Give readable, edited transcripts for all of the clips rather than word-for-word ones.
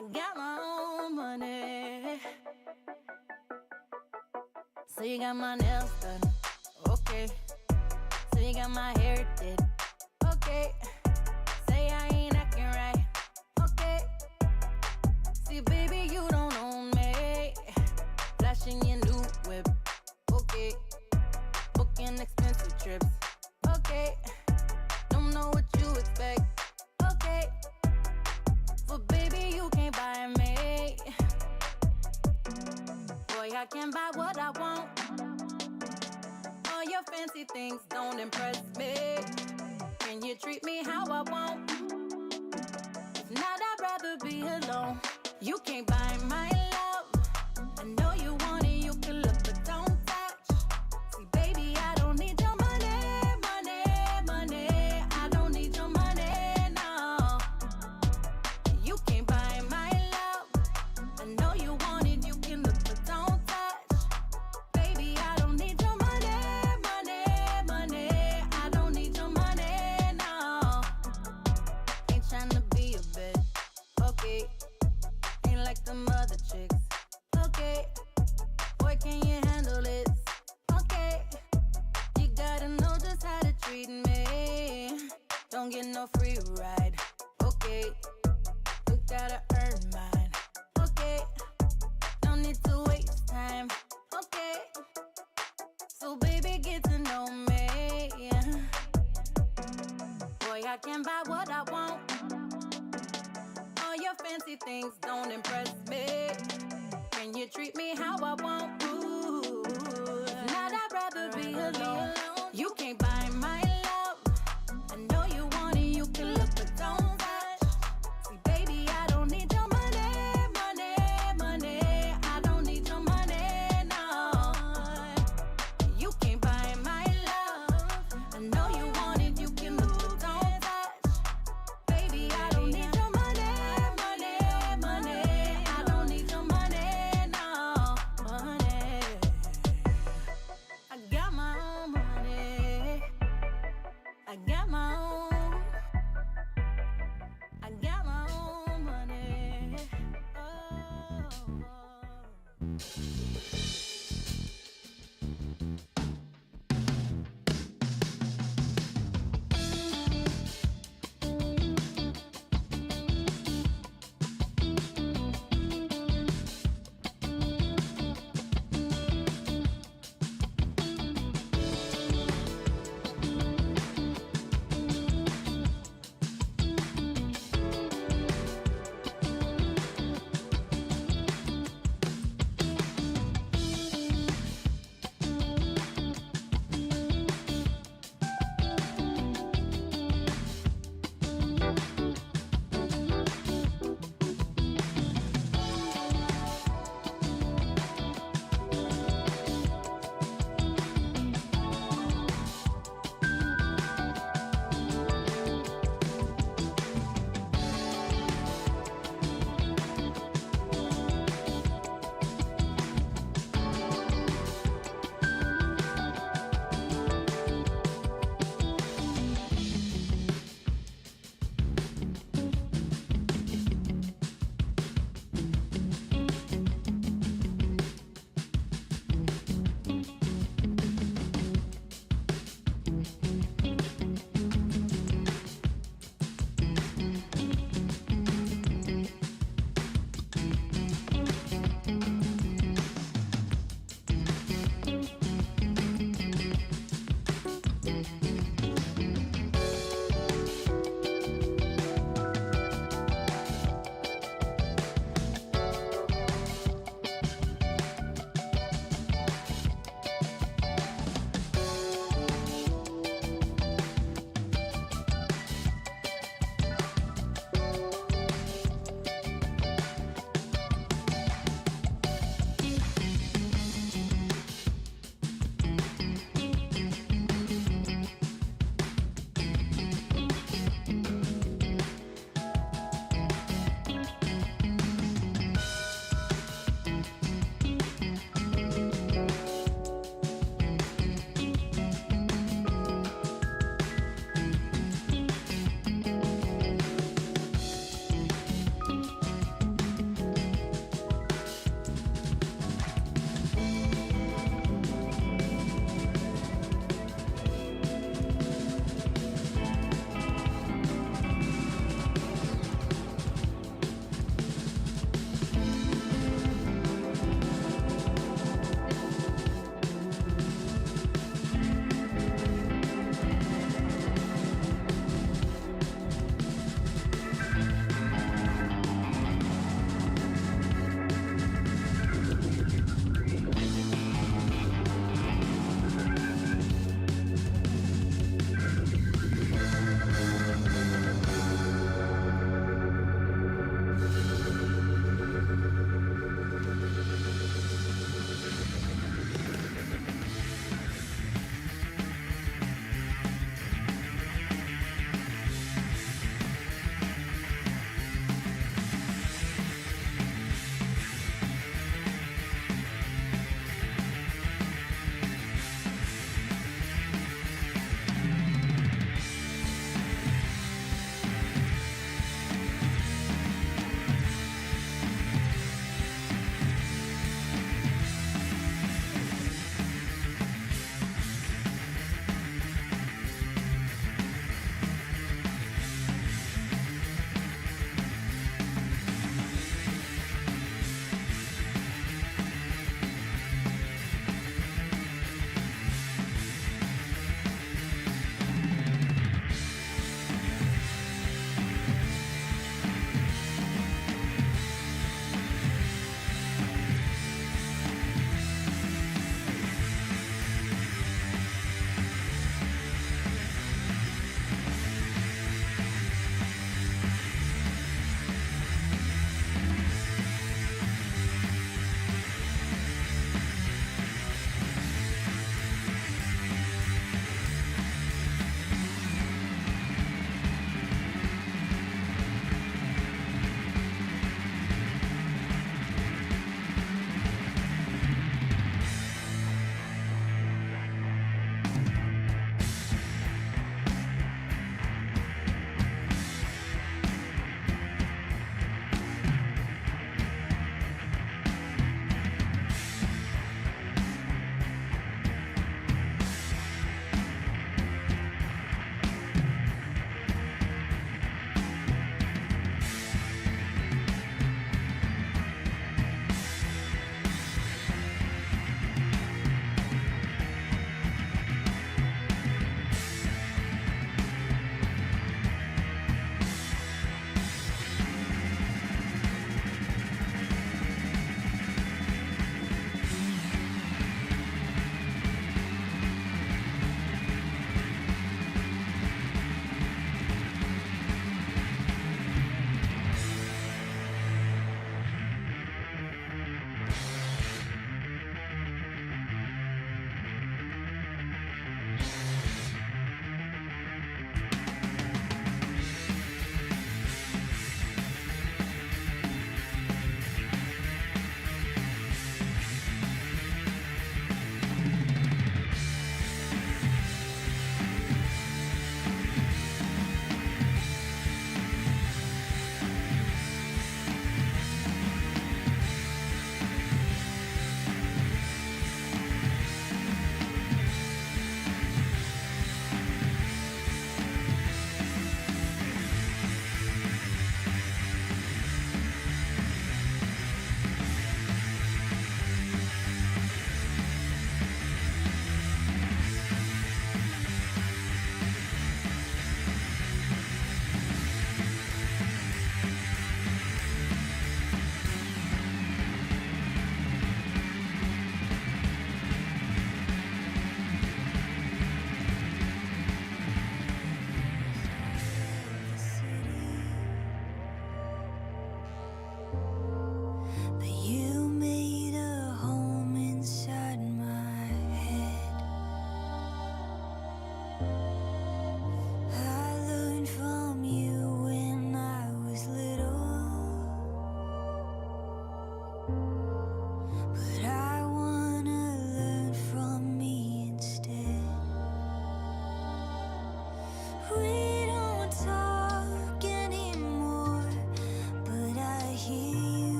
I got my own money. So you got my nails done, okay. So you got my hair did, okay. Say I ain't acting right, okay. See, baby, you don't own me. Flashing your new whip, okay. Booking expensive trips, okay. Don't know what you expect, okay. But baby, you can't buy me. Boy, I can buy what I want. All your fancy things don't impress me. Can you treat me how I want? If not, I'd rather be alone. You can't buy my love. I know you want it, you can look, but don't touch. See, baby, I don't need your money, money, money. I don't need your money, no. You can't buy my love. I know you want it, you can look, but don't touch. Baby, I don't need your money, money, money. I don't need your money, no. Ain't tryna be a bitch, okay. Ain't like them other chicks, okay. Boy, can you handle this? Okay. You gotta know just how to treat me. Don't get no free ride, okay. You gotta earn mine, okay. Don't need to waste time, okay. So baby, get to know me, yeah. Boy, I can buy what I want. All your fancy things don't impress me. Can you treat me how I want? Ooh, if not, I'd rather be alone. You can't buy my love. I know you want it, you can look, but don't touch. See, baby, I don't need your money, money, money. I don't need your money, no. You can't buy my love. I know you want it, you can look, but don't touch. Baby, I don't need your money, money, money. I don't need your money, no. Money. I got my own money. I got my own. I got my own money. Oh.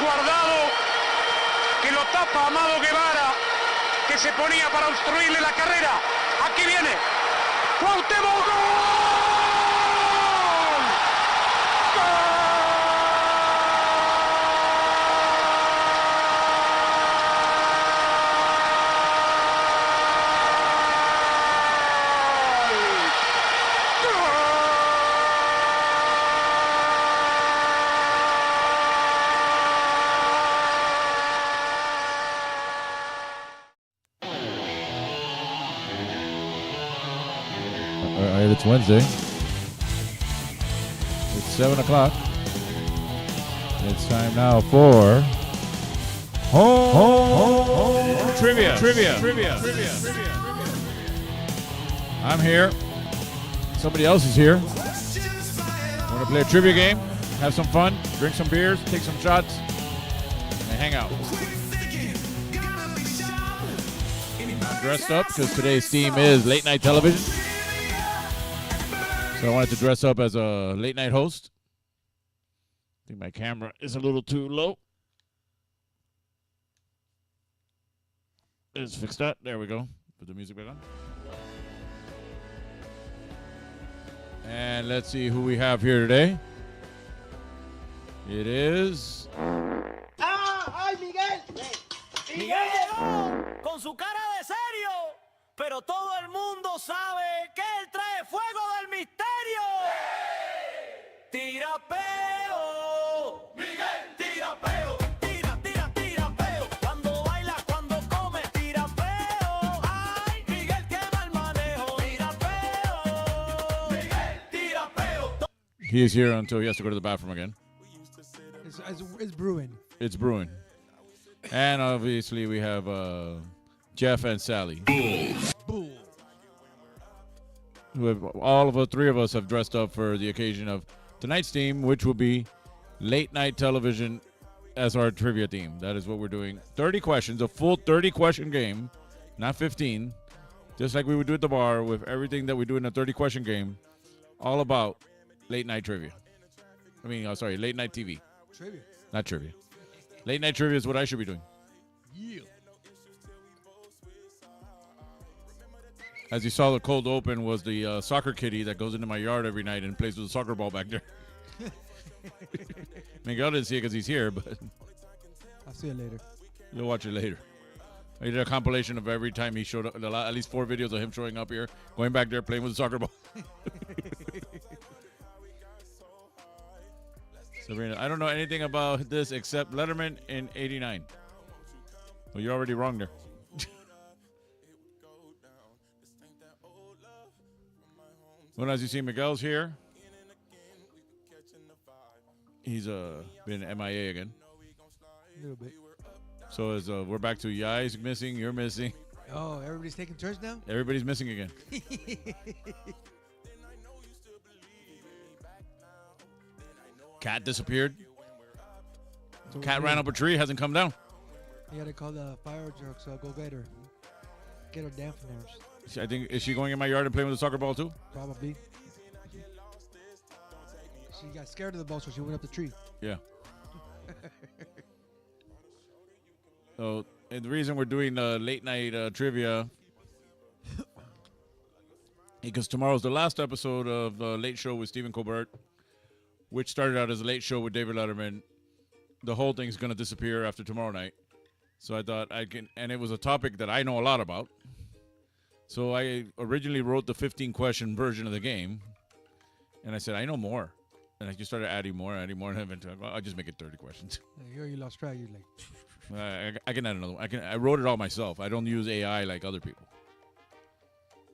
Guardado, que lo tapa Amado Guevara, que se ponía para obstruirle la carrera. Aquí viene Cuauhtémoc. All right, it's Wednesday. It's 7 o'clock. It's time now for home trivia. I'm here. Somebody else is here. Want to play a trivia game? Have some fun? Drink some beers? Take some shots? And hang out. I'm dressed up because today's theme is late night television. So I wanted to dress up as a late night host. I think my camera is a little too low. Let's fix that. There we go. Put the music back on. And let's see who we have here today. It is... ¡Ay, Miguel! Miguel llegó con su cara de serio, pero todo el mundo sabe que él trae fuego del misterio. Tira peo, Miguel, tira peo, tira peo. Cuando baila, cuando come, tira peo. Ay, Miguel quema el manejo, tira peo, Miguel, tira peo. He is here until he has to go to the bathroom again. It's brewing. It's brewing. And obviously we have Geoff and Sally. Bull. Who have, all of us, three of us have dressed up for the occasion of tonight's theme, which will be late night television as our trivia theme. That is what we're doing. 30 questions, a full 30-question game, not 15. Just like we would do at the bar with everything that we do in a 30-question game, all about late night trivia. Late night TV. Trivia. Not trivia. Late night trivia is what I should be doing. Yeah. As you saw, the cold open was the soccer kitty that goes into my yard every night and plays with a soccer ball back there. Miguel didn't see it because he's here, but I'll see you later. you'll watch it later. I did a compilation of every time he showed up, at least 4 videos of him showing up here, going back there, playing with a soccer ball. Sabrina, I don't know anything about this except Letterman in '89. Well, you're already wrong there. Well, as you see, Miguel's here. He's been MIA again. A little bit. So we're back to Yai's missing, you're missing. Oh, everybody's taking turns now? Everybody's missing again. Cat disappeared. Cat ran up a tree, hasn't come down. You gotta call the fire trucks. Go get her. Get her dampeners. I think, is she going in my yard and playing with a soccer ball too? Probably. She got scared of the ball, so she went up the tree. Yeah. So, and the reason we're doing late night trivia, because tomorrow's the last episode of the Late Show with Stephen Colbert, which started out as a late show with David Letterman. The whole thing's going to disappear after tomorrow night. So I thought and it was a topic that I know a lot about. So I originally wrote the 15-question version of the game, and I said, I know more. And I just started adding more, and eventually I'll just make it 30 questions. Here you lost track. You're like... I can add another one. I wrote it all myself. I don't use AI like other people.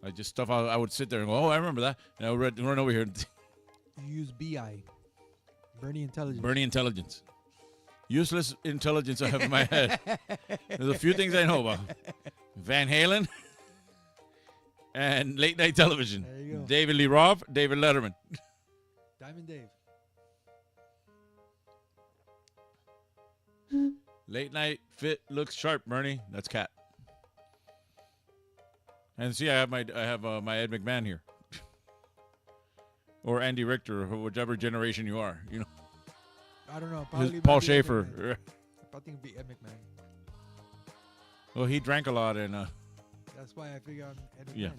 I just stuff I would sit there and go, oh, I remember that. And I would run over here. You use BI. Bernie Intelligence. Bernie Intelligence. Useless intelligence I have in my head. There's a few things I know about. Van Halen and late night television. There you go. David Lee Roth, David Letterman. Diamond Dave. Late night, fit, looks sharp, Bernie. That's Cat. And see, I have my Ed McMahon here. Or Andy Richter, or whichever generation you are. You know. I don't know. Paul Schaefer. think be Ed McMahon. Well, he drank a lot, and That's why I figure on Ed McMahon.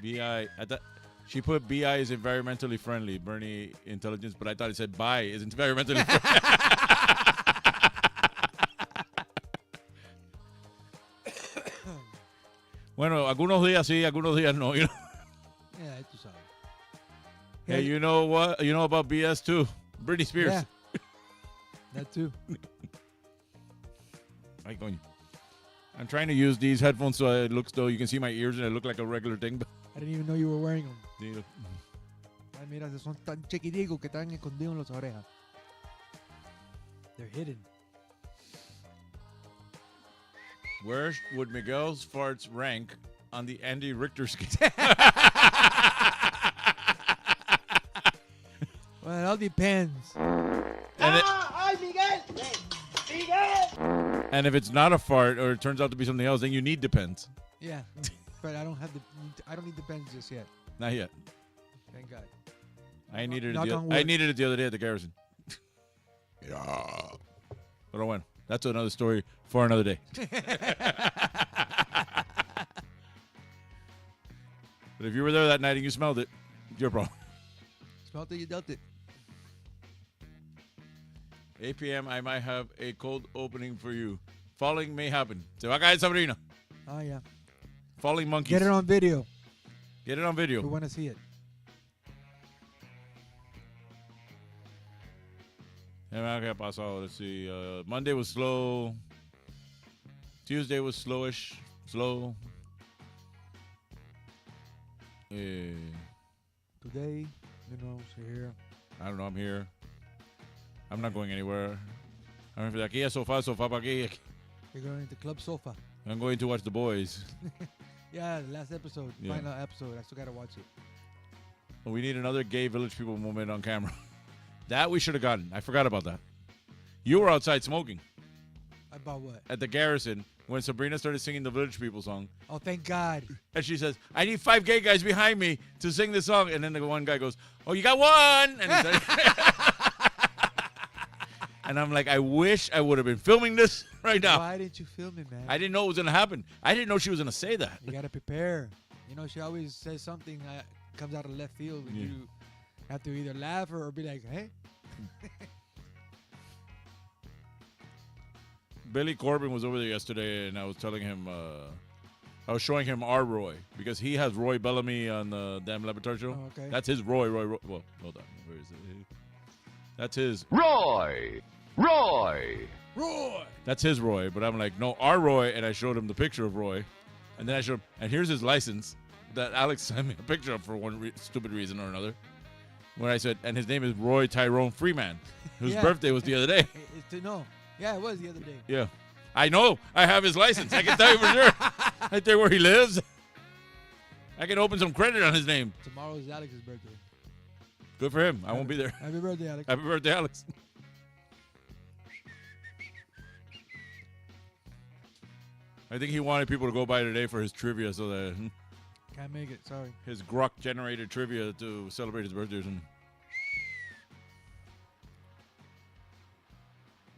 Yeah. BI. I thought she put BI is environmentally friendly, Bernie Intelligence, but I thought it said BI is environmentally friendly. Bueno, algunos días sí, algunos días no. You know? Yeah, tú sabes. Hey, you know what? You know about BS too? Britney Spears. Yeah. That too. Ay, coño. I'm trying to use these headphones so it looks though you can see my ears and it look like a regular thing. But I didn't even know you were wearing them. Digo, Ay, mira, son tan chiquiticos que están escondidos en las orejas. They're hidden. where would Miguel's farts rank on the Andy Richter scale? Well, it all depends. And if it's not a fart or it turns out to be something else, then you need depends. Yeah, but I don't need depends just yet. Not yet. Thank God. I needed Knock it. on I wood. needed it the other day at the garrison. Yeah. But when? That's another story for another day. But if you were there that night and you smelled it, your problem. Smelt it, you dealt it. 8 p.m. I might have a cold opening for you. Falling may happen. Se va a caer Sabrina. Oh yeah. Falling monkeys. Get it on video. Get it on video. We want to see it. ¿Qué pasó? Let's see. Monday was slow. Tuesday was slowish. Slow. Today, you know, so here. I don't know. I'm here. I'm not going anywhere. I'm de aquí a sofá para aquí. You're going into Club Sofa. I'm going to watch The Boys. Yeah, last episode, Yeah. final episode. I still gotta watch it. We need another gay village people moment on camera. That we should have gotten. I forgot about that. You were outside smoking About what? at the garrison when Sabrina started singing the village people song. Oh, thank God. And she says, I need 5 gay guys behind me to sing this song. And then the one guy goes, oh, you got one. And, he started and I'm like, I wish I would have been filming this right now. Why didn't you film it, man? I didn't know it was going to happen. I didn't know she was going to say that. You gotta prepare. You know, she always says something that comes out of left field, and Yeah. you have to either laugh or be like, "Hey." Billy Corbin was over there yesterday, and I was telling him, I was showing him our Roy, because he has Roy Bellamy on the Damn Lebatard show. Oh, okay. That's his Roy. Well, hold on. Where is it? That's his. Roy! That's his Roy. But I'm like, no, our Roy. And I showed him the picture of Roy. And then I showed him, and here's his license that Alex sent me a picture of for one stupid reason or another. When I said, and his name is Roy Tyrone Freeman, whose Yeah. birthday was the other day. No. Yeah, it was the other day. Yeah. I know. I have his license. I can tell you for sure. I tell you where he lives. I can open some credit on his name. Tomorrow is Alex's birthday. Good for him. I won't be there. Happy birthday, Alex. Happy birthday, Alex. I think he wanted people to go by today for his trivia so that Can't make it. Sorry. his Grok generated trivia to celebrate his birthday or something.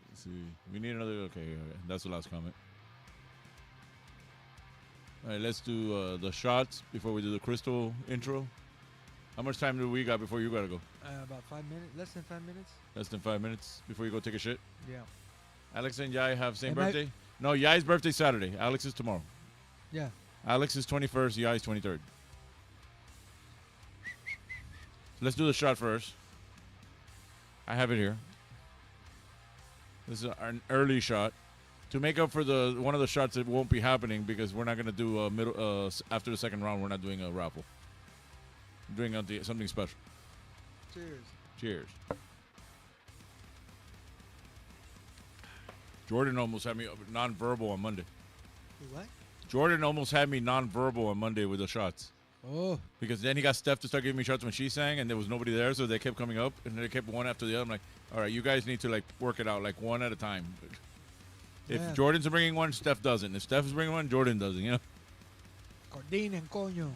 Let's see. We need another. Okay. That's the last comment. All right, let's do the shots before we do the crystal intro. How much time do we got before you gotta go? About 5 minutes. Less than 5 minutes. Less than 5 minutes before you go take a shit. Yeah. Alex and Yai have same Am I- birthday? No, Yai's birthday Saturday. Alex is tomorrow. Yeah. Alex is 21st. Yai's 23rd. Let's do the shot first. I have it here. This is an early shot to make up for the one of the shots that won't be happening because we're not gonna do a middle. After the second round, we're not doing a raffle. We're doing something special. Cheers. Cheers. Jordan almost had me non-verbal on Monday. What? Jordan almost had me non-verbal on Monday with the shots. Oh. Because then he got Steph to start giving me shots when she sang, and there was nobody there, so they kept coming up, and they kept one after the other. I'm like, all right, you guys need to like work it out, like one at a time. If Yeah. Jordan's bringing one, Steph doesn't. If Steph's bringing one, Jordan doesn't. You know. Coordinen, coño.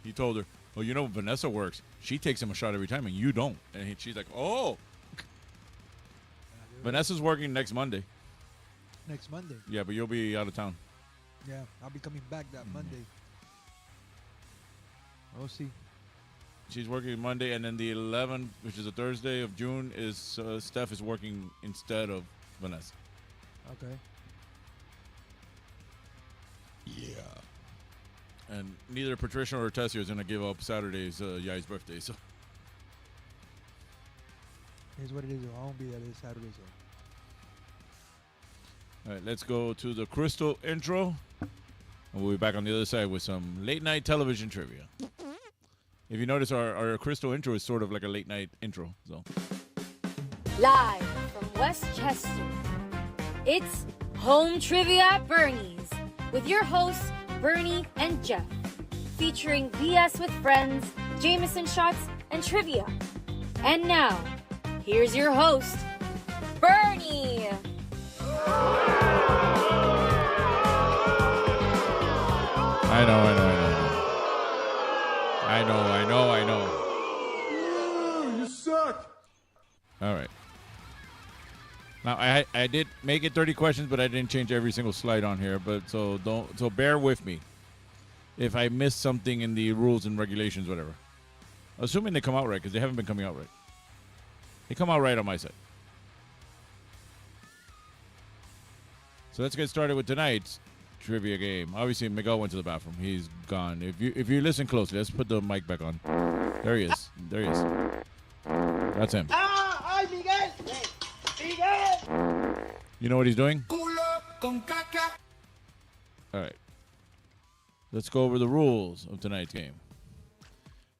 He told her, Oh, you know Vanessa works. She takes him a shot every time, and you don't. And she's like, oh. Vanessa's working next Monday. Next Monday. Yeah, but you'll be out of town. Yeah, I'll be coming back that Monday. We'll see. She's working Monday, and then the 11th, which is a Thursday of June, is Steph is working instead of Vanessa. Okay. Yeah. And neither Patricia or Tessia is going to give up Saturday's Yai's birthday, so. Here's what it is. I won't be there this Saturday, so. All right, let's go to the Crystal intro. And we'll be back on the other side with some late night television trivia. If you notice, our Crystal intro is sort of like a late night intro. So Live from Westchester, it's Home Trivia at Bernie's with your hosts, Bernie and Geoff, featuring BS with friends, Jameson shots, and trivia. And now, here's your host, Bernie. I know. You suck. All right. Now I did make it 30 questions, but I didn't change every single slide on here. But so bear with me if I miss something in the rules and regulations, whatever. Assuming they come out right, because they haven't been coming out right. They come out right on my side. So let's get started with tonight's trivia game. Obviously, Miguel went to the bathroom. He's gone. If you listen closely, let's put the mic back on. There he is. That's him. ¡Ay, Miguel! ¡Miguel! You know what he's doing? All right. Let's go over the rules of tonight's game.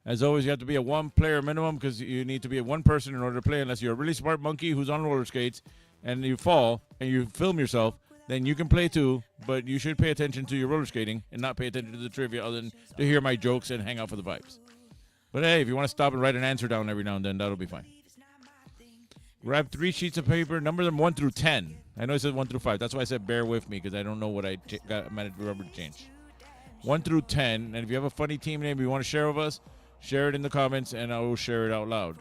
As always, you have to be a one-player minimum because you need to be a one person in order to play. Unless you're a really smart monkey who's on roller skates and you fall and you film yourself, then you can play too, but you should pay attention to your roller skating and not pay attention to the trivia other than to hear my jokes and hang out for the vibes. But hey, if you want to stop and write an answer down every now and then, that'll be fine. Grab 3 sheets of paper, number them 1 through 10. I know it says 1 through 5. That's why I said bear with me, because I don't know what I managed to remember to change. 1 through 10, and if you have a funny team name you want to share with us, share it in the comments, and I will share it out loud.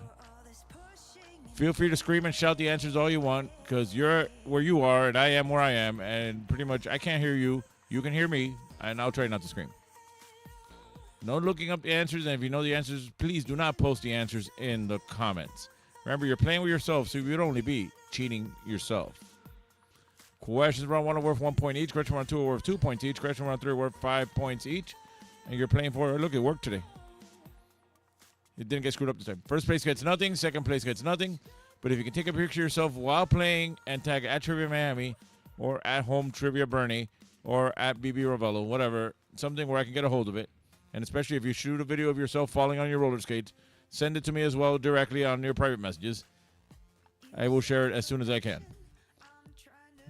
Feel free to scream and shout the answers all you want, because you're where you are, and I am where I am, and pretty much I can't hear you. You can hear me, and I'll try not to scream. No looking up the answers, and if you know the answers, please do not post the answers in the comments. Remember, you're playing with yourself, so you'd only be cheating yourself. Questions round 1 are worth 1 point each. Question round 2 are worth 2 points each. Question round 3 are worth 5 points each. And you're playing for, look, it worked today. It didn't get screwed up this time. First place gets nothing. Second place gets nothing. But if you can take a picture of yourself while playing and tag at Trivia Miami or at Home Trivia Bernie or at BB Ravello, whatever, something where I can get a hold of it. And especially if you shoot a video of yourself falling on your roller skates, send it to me as well directly on your private messages. I will share it as soon as I can.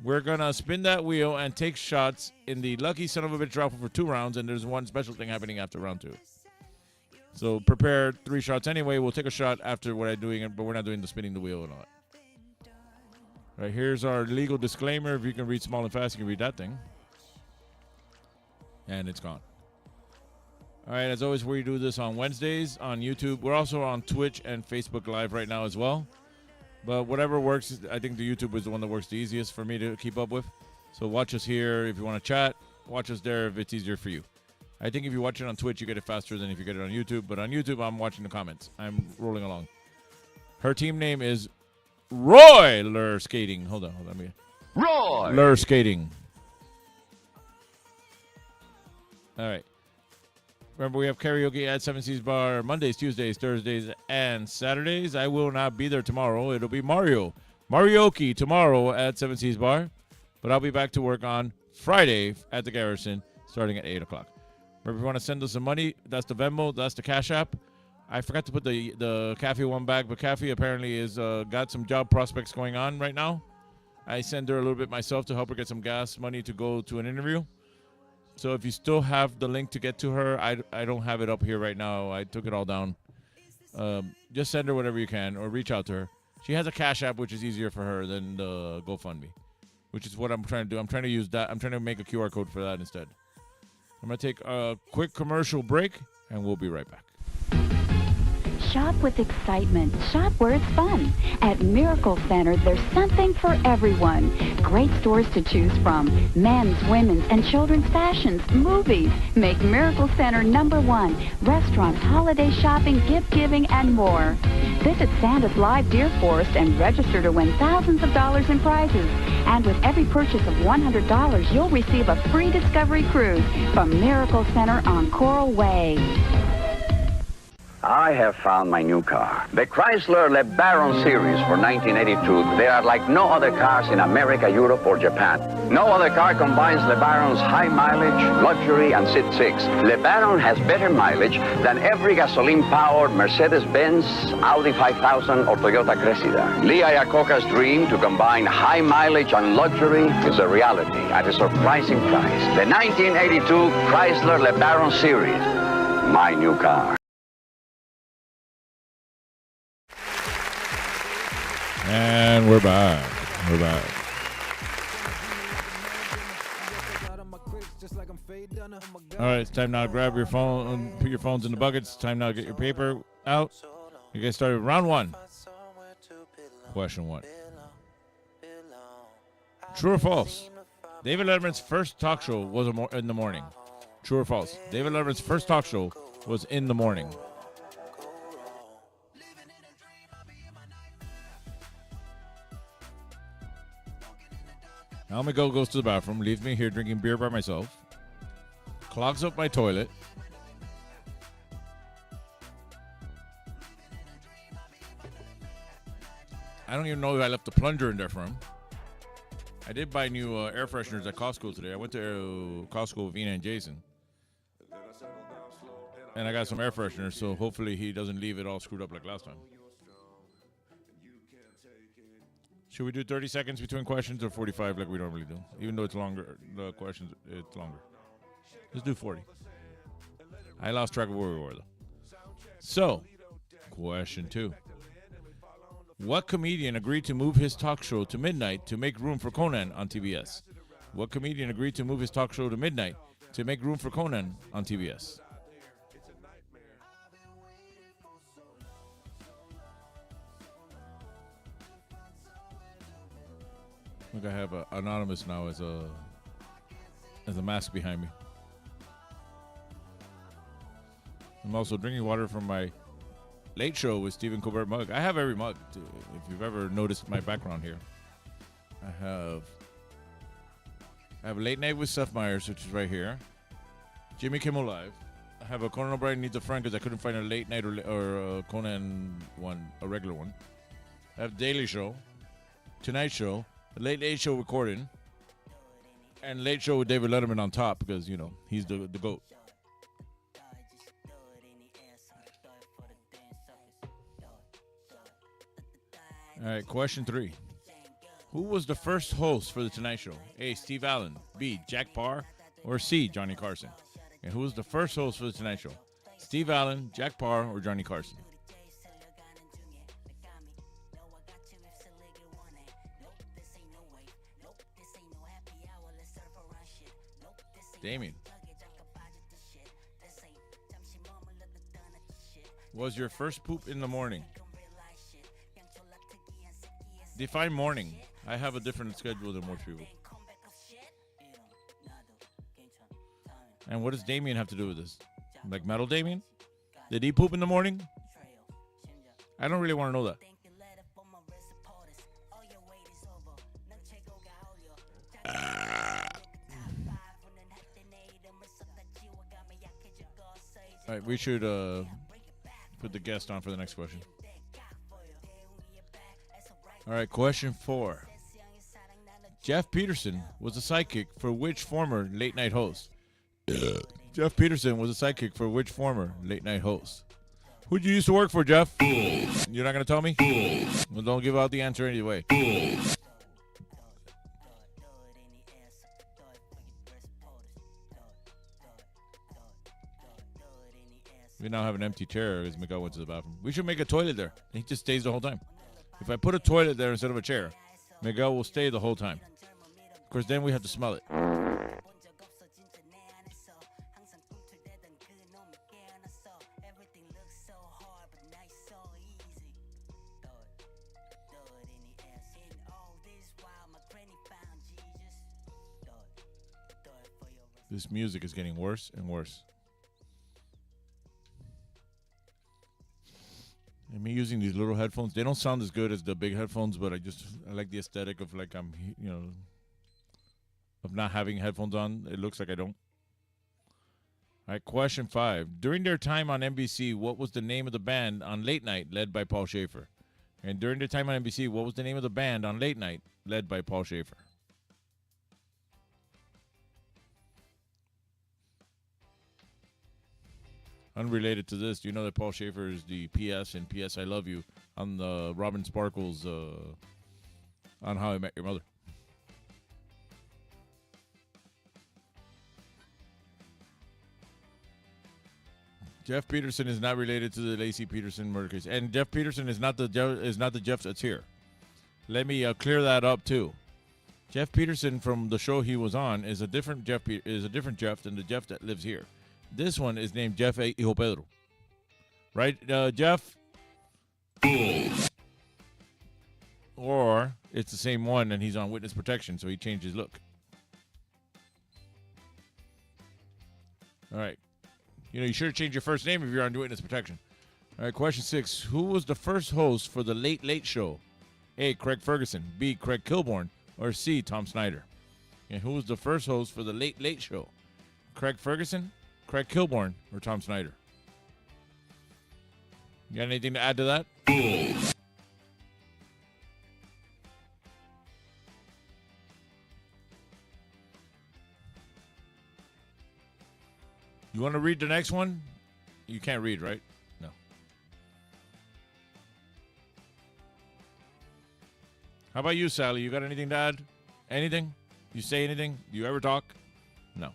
We're going to spin that wheel and take shots in the Lucky Son of a Bitch raffle for 2 rounds, and there's one special thing happening after round 2. So prepare 3 shots anyway. We'll take a shot after what I'm doing, but we're not doing the spinning the wheel and all that. All right, here's our legal disclaimer. If you can read small and fast, you can read that thing. And it's gone. All right, as always, we do this on Wednesdays on YouTube. We're also on Twitch and Facebook Live right now as well. But whatever works, I think the YouTube is the one that works the easiest for me to keep up with. So watch us here if you want to chat. Watch us there if it's easier for you. I think if you watch it on Twitch, you get it faster than if you get it on YouTube. But on YouTube, I'm watching the comments. I'm rolling along. Her team name is Roller Skating. Hold on. Roller Skating. All right. Remember, we have karaoke at 7 Seas Bar Mondays, Tuesdays, Thursdays, and Saturdays. I will not be there tomorrow. It'll be Marioke tomorrow at 7 Seas Bar. But I'll be back to work on Friday at the Garrison starting at 8 o'clock. Remember, if you want to send us some money, that's the Venmo, that's the Cash App. I forgot to put the Cafe one back, but Cafe apparently is got some job prospects going on right now. I send her a little bit myself to help her get some gas money to go to an interview. So if you still have the link to get to her, I don't have it up here right now. I took it all down. Just send her whatever you can or reach out to her. She has a Cash App, which is easier for her than the GoFundMe, which is what I'm trying to do. I'm trying to use that. I'm trying to make a QR code for that instead. I'm going to take a quick commercial break, and we'll be right back. Shop with excitement. Shop where it's fun. At Miracle Center, there's something for everyone. Great stores to choose from. Men's, women's, and children's fashions, movies. Make Miracle Center #1. Restaurants, holiday shopping, gift giving, and more. Visit Santa's Live Deer Forest and register to win thousands of dollars in prizes. And with every purchase of $100, you'll receive a free Discovery Cruise from Miracle Center on Coral Way. I have found my new car. The Chrysler LeBaron series for 1982. They are like no other cars in America, Europe, or Japan. No other car combines LeBaron's high mileage, luxury, and Sit 6. LeBaron has better mileage than every gasoline-powered Mercedes-Benz, Audi 5000, or Toyota Cressida. Lee Iacocca's dream to combine high mileage and luxury is a reality at a surprising price. The 1982 Chrysler LeBaron series. My new car. And we're back. We're back. All right, it's time now to grab your phone, put your phones in the buckets. It's time now to get your paper out. You guys started round 1. Question 1. True or false? David Letterman's first talk show was in the morning. True or false? David Letterman's first talk show was in the morning. Now Miguel goes to the bathroom, leaves me here drinking beer by myself, clogs up my toilet. I don't even know if I left the plunger in there for him. I did buy new air fresheners at Costco today. I went to Costco with Vina and Jason. And I got some air fresheners, so hopefully he doesn't leave it all screwed up like last time. Should we do 30 seconds between questions or 45 like we normally do? Even though it's longer, the questions, it's longer. Let's do 40. I lost track of where we were, though. So, question 2. What comedian agreed to move his talk show to midnight to make room for Conan on TBS? What comedian agreed to move his talk show to midnight to make room for Conan on TBS? Look, I have Anonymous now as a mask behind me. I'm also drinking water from my Late Show with Stephen Colbert mug. I have every mug, too, if you've ever noticed my background here. I have Late Night with Seth Meyers, which is right here. Jimmy Kimmel Live. I have a Conan O'Brien Needs a Friend because I couldn't find a Late Night or a Conan one, a regular one. I have Daily Show, Tonight Show, the Late Late Show recording, and Late Show with David Letterman on top because, you know, he's the GOAT. All right, question 3. Who was the first host for The Tonight Show? A, Steve Allen, B, Jack Parr, or C, Johnny Carson? And who was the first host for The Tonight Show? Steve Allen, Jack Parr, or Johnny Carson? Damien. Was your first poop in the morning? Define morning. I have a different schedule than most people. And what does Damien have to do with this? Like Metal Damien? Did he poop in the morning? I don't really want to know that. All right, we should put the guest on for the next question. All right, question 4. Geoff Peterson was a sidekick for which former late night host? Geoff Peterson was a sidekick for which former late night host? Who'd you used to work for, Geoff? You're not going to tell me? Well, don't give out the answer anyway. We now have an empty chair because Miguel went to the bathroom. We should make a toilet there. He just stays the whole time. If I put a toilet there instead of a chair, Miguel will stay the whole time. Of course, then we have to smell it. This music is getting worse and worse. And me using these little headphones, they don't sound as good as the big headphones, but I like the aesthetic of like I'm, of not having headphones on. It looks like I don't. All right, question 5. During their time on NBC, what was the name of the band on Late Night led by Paul Schaefer? And during their time on NBC, what was the name of the band on Late Night led by Paul Schaefer? Unrelated to this, do you know that Paul Schaefer is the PS and PS I Love You on the Robin Sparkles on How I Met Your Mother? Geoff Peterson is not related to the Lacey Peterson murder case, and Geoff Peterson is not the Geoff that's here. Let me clear that up too. Geoff Peterson from the show he was on is a different Geoff than the Geoff that lives here. This one is named Geoff Hijo Pedro. Right, Geoff? Or it's the same one and he's on witness protection, so he changed his look. All right. You should have changed your first name if you're on witness protection. All right, question 6. Who was the first host for the Late Late Show? A, Craig Ferguson. B, Craig Kilborn. Or C, Tom Snyder. And who was the first host for the Late Late Show? Craig Ferguson, Craig Kilborn, or Tom Snyder? You got anything to add to that? You want to read the next one? You can't read, right? No. How about you, Sally? You got anything to add? Anything? You say anything? Do you ever talk? No.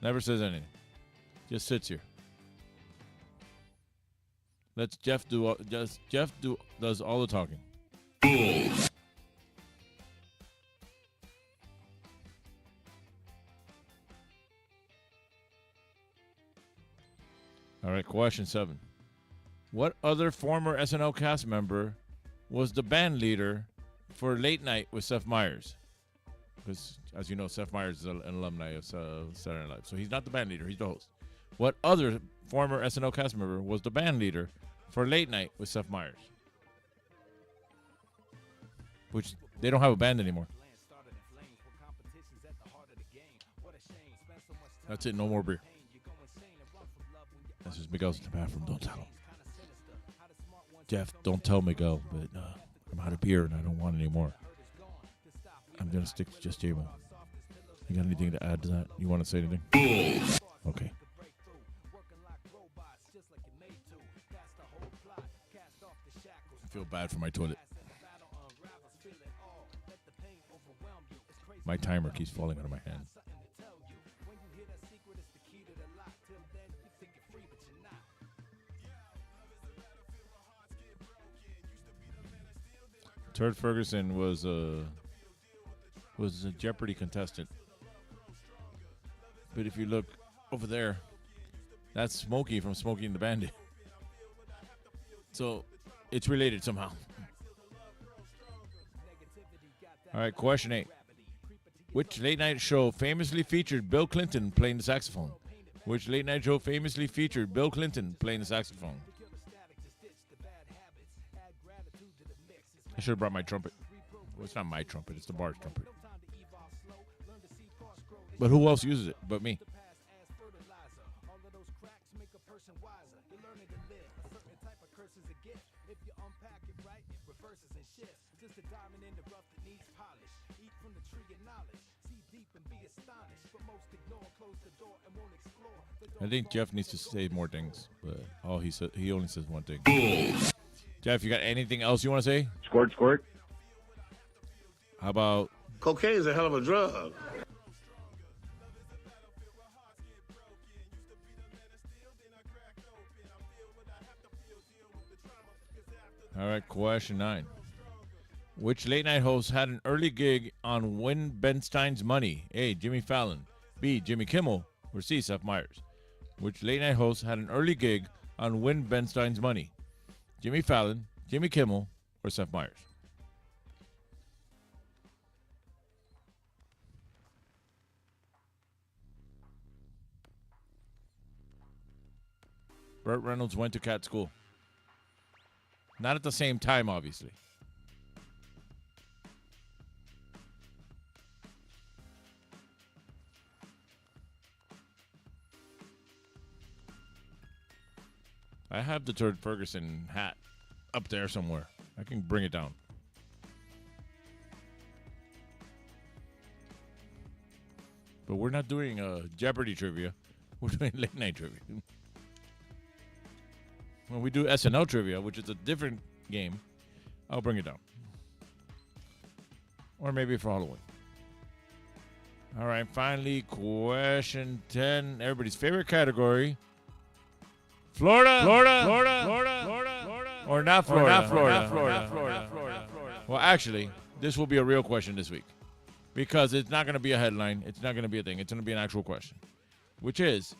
Never says anything. Just sits here. Let's Geoff do. Does all the talking. All right, question 7. What other former SNL cast member was the band leader for Late Night with Seth Meyers? Because, as you know, Seth Meyers is an alumni of Saturday Night Live. So he's not the band leader, he's the host. What other former SNL cast member was the band leader for Late Night with Seth Meyers? Which, they don't have a band anymore. That's it, no more beer. That's just Miguel's in the bathroom. Don't tell him. Geoff, don't tell Miguel, but I'm out of beer and I don't want any more. I'm going to stick to just J-Mo. You got anything to add to that? You want to say anything? Okay. I feel bad for my toilet. My timer keeps falling out of my hand. Turd Ferguson was a Jeopardy contestant. But if you look over there, that's Smokey from Smokey and the Bandit. So it's related somehow. All right, question 8. Which late night show famously featured Bill Clinton playing the saxophone? Which late night show famously featured Bill Clinton playing the saxophone? I should have brought my trumpet. Well, it's not my trumpet. It's the bar's trumpet. But who else uses it but me? I think Geoff needs to say more things, but he only says one thing. Geoff, you got anything else you want to say? Squirt, squirt. How about... Cocaine is a hell of a drug. All right, question 9. Which late night host had an early gig on Win Ben Stein's Money? A, Jimmy Fallon. B, Jimmy Kimmel. Or C, Seth Meyers. Which late night host had an early gig on Win Ben Stein's Money? Jimmy Fallon, Jimmy Kimmel, or Seth Meyers? Burt Reynolds went to cat school. Not at the same time, obviously. I have the Turd Ferguson hat up there somewhere. I can bring it down. But we're not doing Jeopardy trivia. We're doing late night trivia. When we do SNL trivia, which is a different game, I'll bring it down. Or maybe for Halloween. All right, finally, question 10. Everybody's favorite category. Florida. Or not Florida. Well, actually, this will be a real question this week. Because it's not going to be a headline. It's not going to be a thing. It's going to be an actual question. Which is,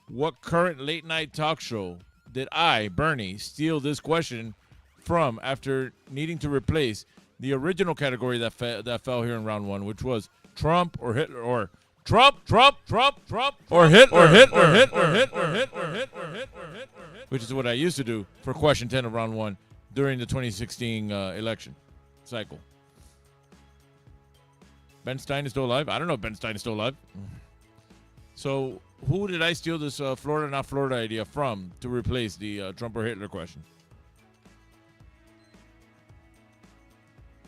what current late night talk show did I, Bernie, steal this question from after needing to replace the original category that fell here in round one, which was Trump or Hitler, or Trump, or Hitler, which is what I used to do for question 10 of round one during the 2016 election cycle. Ben Stein is still alive? I don't know if Ben Stein is still alive. So who did I steal this Florida, not Florida idea from to replace the Trump or Hitler question?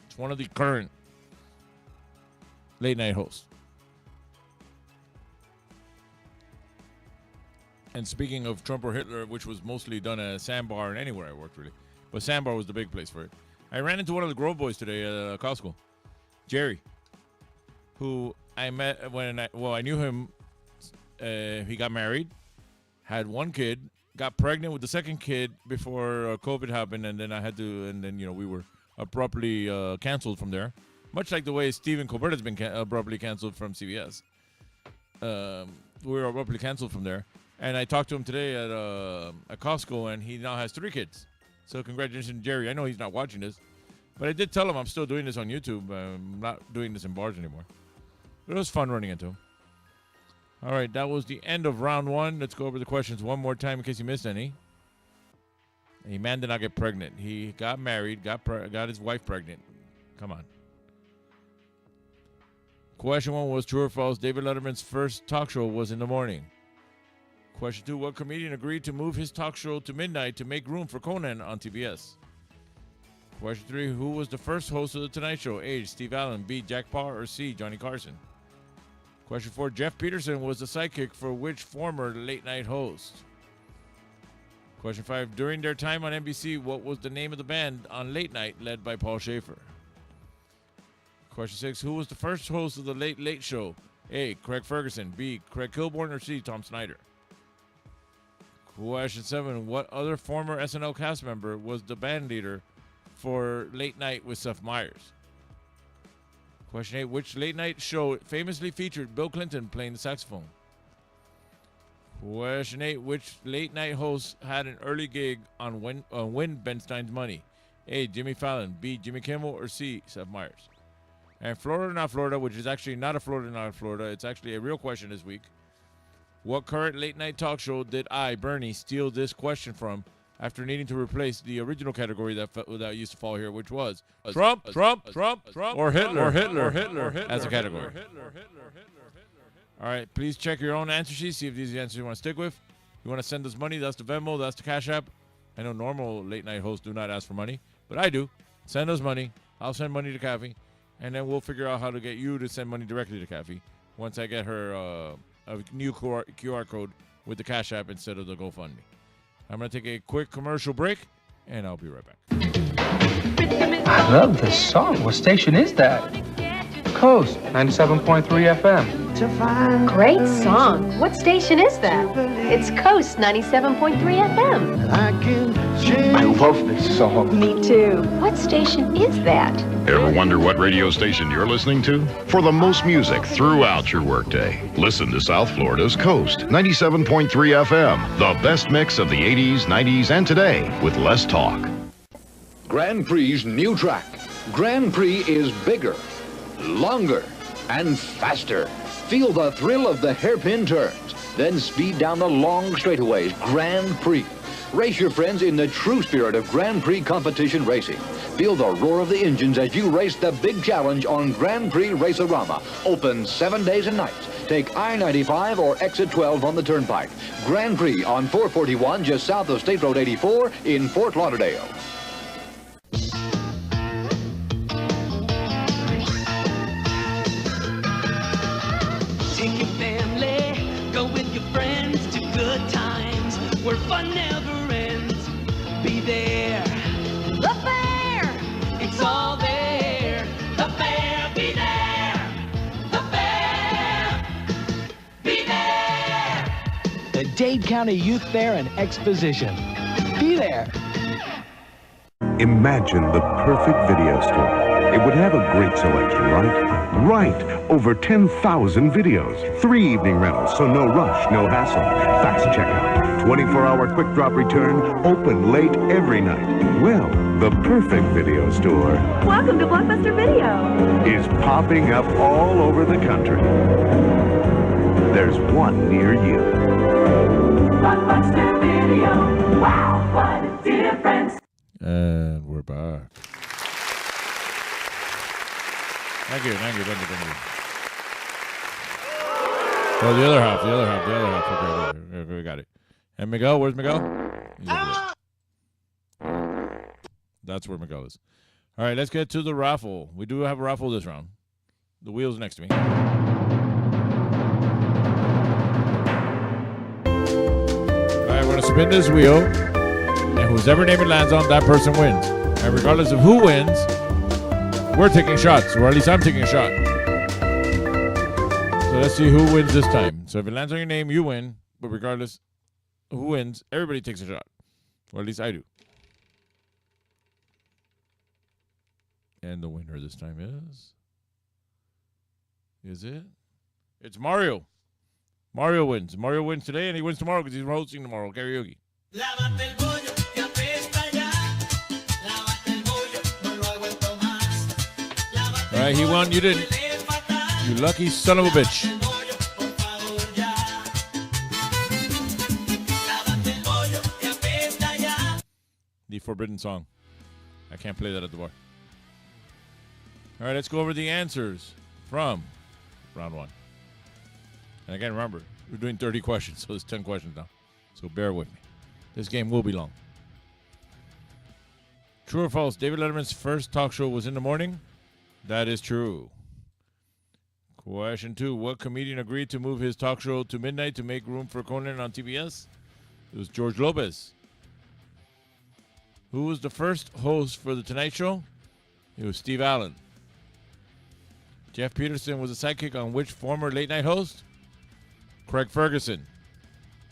It's one of the current late night hosts. And speaking of Trump or Hitler, which was mostly done at a Sandbar and anywhere I worked, really. But Sandbar was the big place for it. I ran into one of the Grove boys today at Costco. Jerry, who I met when I knew him. He got married, had one kid, got pregnant with the second kid before COVID happened, and then we were abruptly canceled from there. Much like the way Stephen Colbert has been abruptly canceled from CBS. We were abruptly canceled from there. And I talked to him today at Costco, and he now has 3 kids. So congratulations, Jerry. I know he's not watching this, but I did tell him I'm still doing this on YouTube. I'm not doing this in bars anymore. But it was fun running into him. All right, that was the end of round one. Let's go over the questions one more time in case you missed any. A man did not get pregnant. He got married, got his wife pregnant. Come on. Question 1 was true or false. David Letterman's first talk show was in the morning. Question 2, what comedian agreed to move his talk show to midnight to make room for Conan on TBS? Question 3, who was the first host of The Tonight Show? A, Steve Allen, B, Jack Paar, or C, Johnny Carson? Question 4, Jeff Peterson was the sidekick for which former late night host? Question 5, during their time on NBC, what was the name of the band on Late Night led by Paul Schaefer? Question 6, who was the first host of The Late Late Show? A, Craig Ferguson, B, Craig Kilborn, or C, Tom Snyder? Question 7, what other former SNL cast member was the band leader for Late Night with Seth Meyers? Question 8, which late night show famously featured Bill Clinton playing the saxophone? Question 8, which late night host had an early gig on Win Ben Stein's Money? A, Jimmy Fallon, B, Jimmy Kimmel, or C, Seth Meyers? And Florida, not Florida, which is actually not a Florida, not Florida. It's actually a real question this week. What current late night talk show did I, Bernie, steal this question from after needing to replace the original category that used to fall here, which was Trump, or Hitler as a category. All right, please check your own answer sheet, see if these are the answers you want to stick with. You want to send us money, that's the Venmo, that's the Cash App. I know normal late night hosts do not ask for money, but I do. Send us money. I'll send money to Kathy, and then we'll figure out how to get you to send money directly to Kathy once I get her a new QR code with the Cash App instead of the GoFundMe. I'm going to take a quick commercial break, and I'll be right back. I love this song. What station is that? Coast 97.3 FM. Great song. What station is that? It's Coast 97.3 FM. I love this song. Me too. What station is that? Ever wonder what radio station you're listening to? For the most music throughout your workday, listen to South Florida's Coast 97.3 FM. The best mix of the 80s, 90s, and today with less talk. Grand Prix's new track. Grand Prix is bigger, longer, and faster. Feel the thrill of the hairpin turns. Then speed down the long straightaways. Grand Prix. Race your friends in the true spirit of Grand Prix competition racing. Feel the roar of the engines as you race the big challenge on Grand Prix Race-A-Rama. Open 7 days and nights. Take I-95 or exit 12 on the turnpike. Grand Prix on 441 just south of State Road 84 in Fort Lauderdale. Take your family, go with your friends to good times where fun never ends. Be there. The fair, it's all there. The fair, be there. The fair, be there. The Dade County Youth Fair and Exposition. Be there. Imagine the perfect video store. It would have a great selection, right? Right! Over 10,000 videos. 3 evening rentals, so no rush, no hassle. Fast checkout. 24-hour quick drop return. Open late every night. Well, the perfect video store Welcome to Blockbuster Video. is popping up all over the country. There's one near you. Blockbuster Video. Wow, what a difference. And we're back. Thank you. Oh, the other half. Okay, we got it. And Miguel, where's Miguel? He's over there. That's where Miguel is. All right, let's get to the raffle. We do have a raffle this round. The wheel's next to me. All right, we're going to spin this wheel, and whoever name it lands on, that person wins. And regardless of who wins, we're taking shots, or at least I'm taking a shot. So let's see who wins this time. So if it lands on your name, you win. But regardless of who wins, everybody takes a shot. Or at least I do. And the winner this time is... Is it? It's Mario. Mario wins. Mario wins today, and he wins tomorrow because he's hosting tomorrow. Karaoke. All right, he won. You didn't. You lucky son of a bitch. The forbidden song. I can't play that at the bar. All right, let's go over the answers from round 1. And again, remember, we're doing 30 questions, so there's 10 questions now. So bear with me. This game will be long. True or false, David Letterman's first talk show was in the morning? That is true. Question 2. What comedian agreed to move his talk show to midnight to make room for Conan on TBS? It was George Lopez. Who was the first host for The Tonight Show? It was Steve Allen. Jeff Peterson was a sidekick on which former late-night host? Craig Ferguson.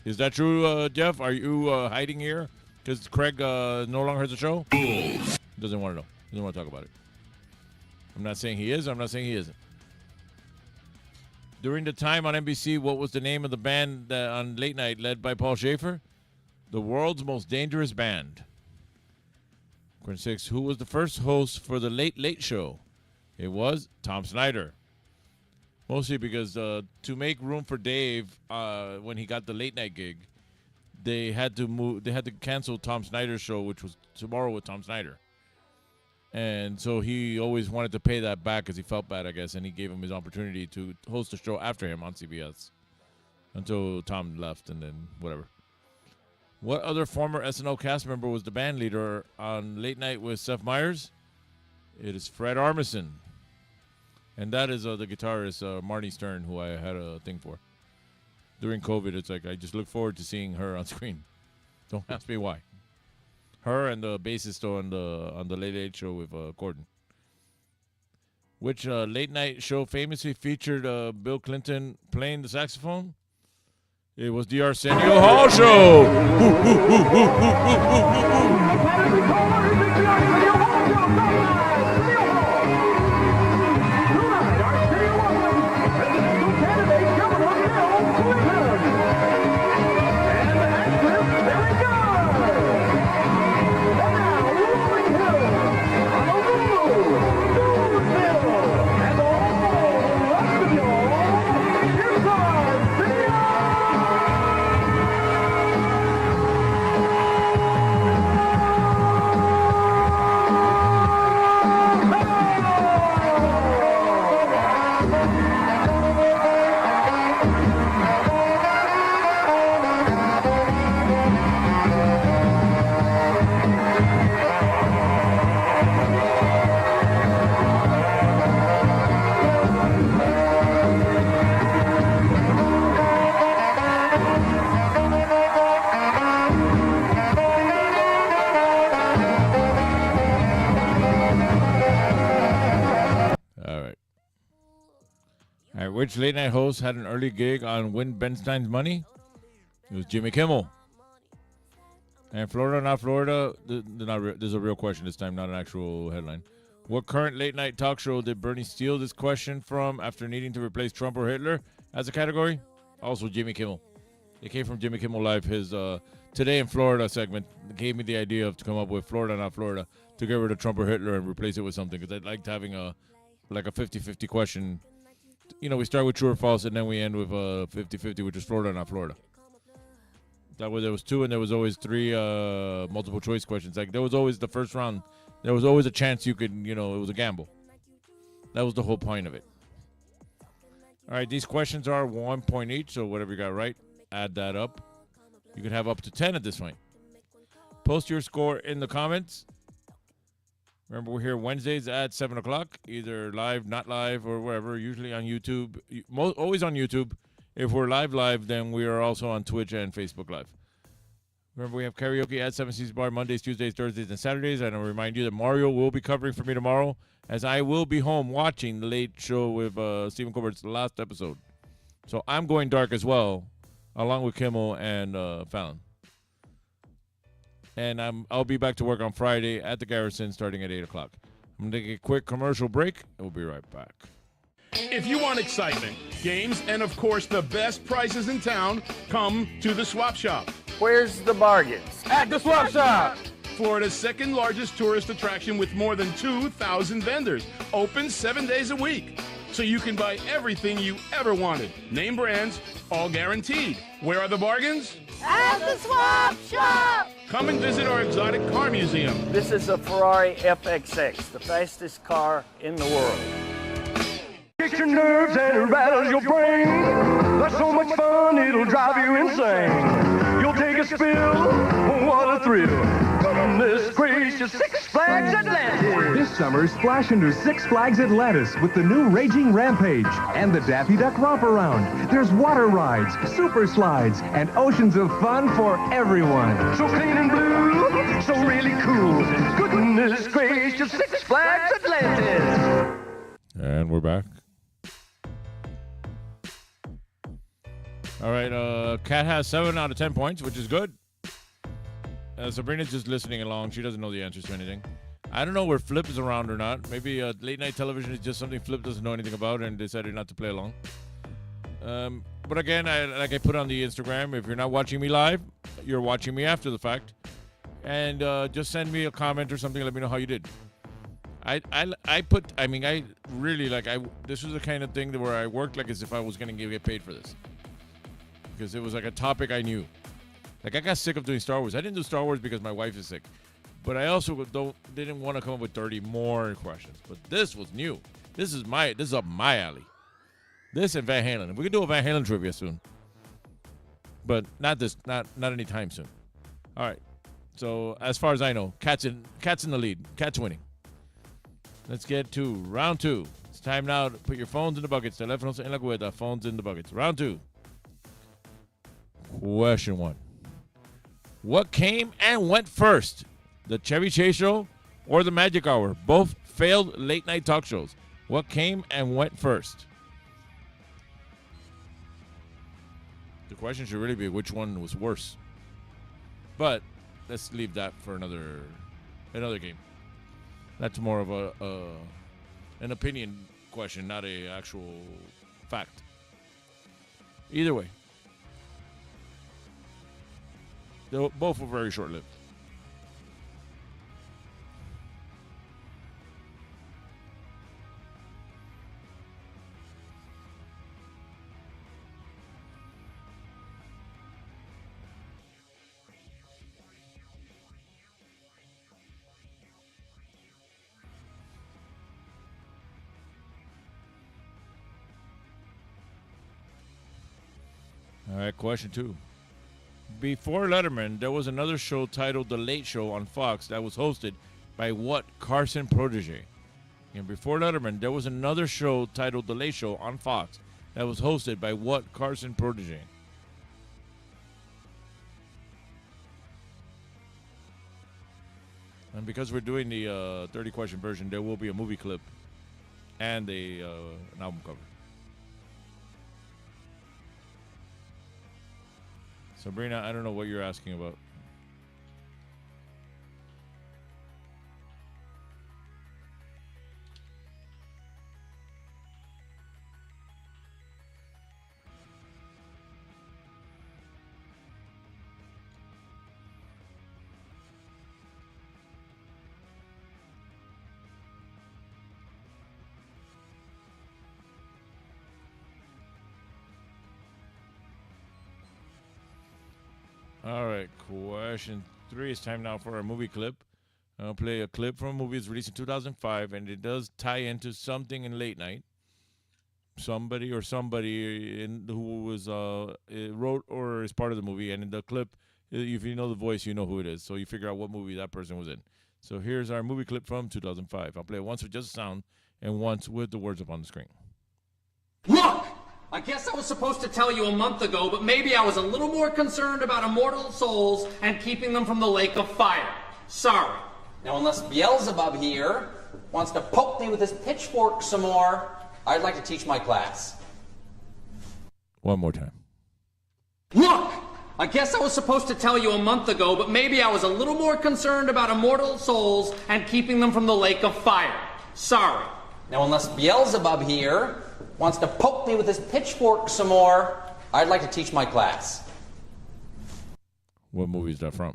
Is that true, Jeff? Are you hiding here because Craig no longer has a show? Doesn't want to know. Doesn't want to talk about it. I'm not saying he is. I'm not saying he isn't. During the time on NBC, what was the name of the band on Late Night led by Paul Schaefer? The World's Most Dangerous Band. Question 6. Who was the first host for The Late Late Show? It was Tom Snyder. Mostly because to make room for Dave when he got the late night gig, they had to cancel Tom Snyder's show, which was Tomorrow with Tom Snyder. And so he always wanted to pay that back because he felt bad, I guess, and he gave him his opportunity to host a show after him on CBS until Tom left and then whatever. What other former SNL cast member was the band leader on Late Night with Seth Meyers? It is Fred Armisen. And that is the guitarist Marnie Stern, who I had a thing for. During COVID, it's like I just look forward to seeing her on screen. Don't ask me why. Her and the bassist on the Late Late Show with Gordon. Which late night show famously featured Bill Clinton playing the saxophone? It was the Arsenio Hall Show. All right. All right. Which late night host had an early gig on Win Ben Stein's Money? It was Jimmy Kimmel. And Florida, not Florida. There's a real question this time, not an actual headline. What current late night talk show did Bernie steal this question from after needing to replace Trump or Hitler as a category? Also Jimmy Kimmel. It came from Jimmy Kimmel Live. His Today in Florida segment gave me the idea to come up with Florida, not Florida, to get rid of Trump or Hitler and replace it with something, because I liked having a 50-50 question. You know, we start with true or false, and then we end with a 50-50, which is Florida, not Florida. That way there was 2, and there was always 3 multiple choice questions. Like, there was always the first round. There was always a chance you could, it was a gamble. That was the whole point of it. All right, these questions are 1 point each, so whatever you got right, add that up. You can have up to 10 at this point. Post your score in the comments. Remember, we're here Wednesdays at 7 o'clock, either live, not live, or wherever, usually on YouTube. Always on YouTube. If we're live, then we are also on Twitch and Facebook Live. Remember, we have karaoke at 7 Seas Bar Mondays, Tuesdays, Thursdays, and Saturdays. And I'll remind you that Mario will be covering for me tomorrow, as I will be home watching the late show with Stephen Colbert's last episode. So I'm going dark as well, along with Kimmel and Fallon. And I'll be back to work on Friday at the Garrison starting at 8 o'clock. I'm going to take a quick commercial break, and we'll be right back. If you want excitement, games, and of course the best prices in town, come to the Swap Shop. Where's the bargains? At the Swap Shop! Florida's second largest tourist attraction with more than 2,000 vendors. Open 7 days a week. So you can buy everything you ever wanted. Name brands, all guaranteed. Where are the bargains? At the Swap Shop! Come and visit our exotic car museum. This is a Ferrari FXX, the fastest car in the world. Kicks your nerves and it rattles your brain. That's so much fun, it'll drive you insane. You'll take a spill, what a thrill. Goodness gracious, Six Flags Atlantis. This summer, splash into Six Flags Atlantis with the new Raging Rampage and the Daffy Duck Romp Around. There's water rides, super slides, and oceans of fun for everyone. So clean and blue, so really cool. Goodness gracious, Six Flags Atlantis. And we're back. All right, Kat has 7 out of 10 points, which is good. Sabrina's just listening along. She doesn't know the answers to anything. I don't know where Flip is around or not. Maybe late night television is just something Flip doesn't know anything about and decided not to play along. But again, like I put on the Instagram, if you're not watching me live, you're watching me after the fact. And just send me a comment or something. Let me know how you did. I really this was the kind of thing where I worked like as if I was going to get paid for this. Because it was like a topic I knew. Like, I got sick of doing Star Wars. I didn't do Star Wars because my wife is sick. But I also didn't want to come up with 30 more questions. But this was new. This is up my alley. This and Van Halen. We can do a Van Halen trivia soon. But not anytime soon. All right. So, as far as I know, Cat's in the lead. Cat's winning. Let's get to round 2. It's time now to put your phones in the buckets. Teléfonos en la cubeta. Phones in the buckets. Round 2. Question 1. What came and went first? The Chevy Chase Show or the Magic Hour? Both failed late night talk shows. What came and went first? The question should really be which one was worse. But let's leave that for another game. That's more of an opinion question, not a actual fact. Either way. Both were very short-lived. All right, question 2. Before Letterman, there was another show titled The Late Show on Fox that was hosted by what Carson protege? And before Letterman, there was another show titled The Late Show on Fox that was hosted by what Carson protege? And because we're doing the 30-question version, there will be a movie clip and an album cover. Sabrina, I don't know what you're asking about. All right, question 3. It's time now for a movie clip. I'll play a clip from a movie that's released in 2005, and it does tie into something in late night. Somebody who was wrote or is part of the movie, and in the clip, if you know the voice, you know who it is. So you figure out what movie that person was in. So here's our movie clip from 2005. I'll play it once with just sound and once with the words up on the screen. Look! I guess I was supposed to tell you a month ago, but maybe I was a little more concerned about immortal souls and keeping them from the lake of fire. Sorry. Now, unless Beelzebub here wants to poke me with his pitchfork some more, I'd like to teach my class. One more time. Look! I guess I was supposed to tell you a month ago, but maybe I was a little more concerned about immortal souls and keeping them from the lake of fire. Sorry. Now, unless Beelzebub here wants to poke me with his pitchfork some more, I'd like to teach my class. What movie is that from?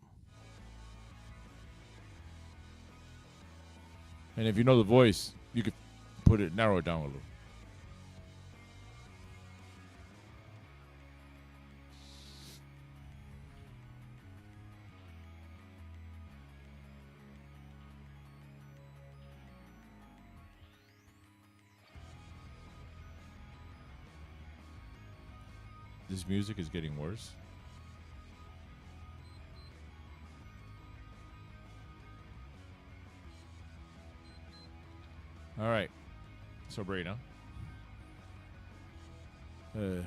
And if you know the voice, you could narrow it down a little. This music is getting worse. All right, Sabrina.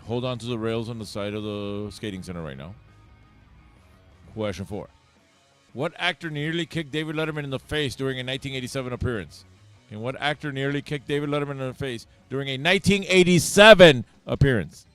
Hold on to the rails on the side of the skating center right now. Question 4. What actor nearly kicked David Letterman in the face during a 1987 appearance? And what actor nearly kicked David Letterman in the face during a 1987 appearance?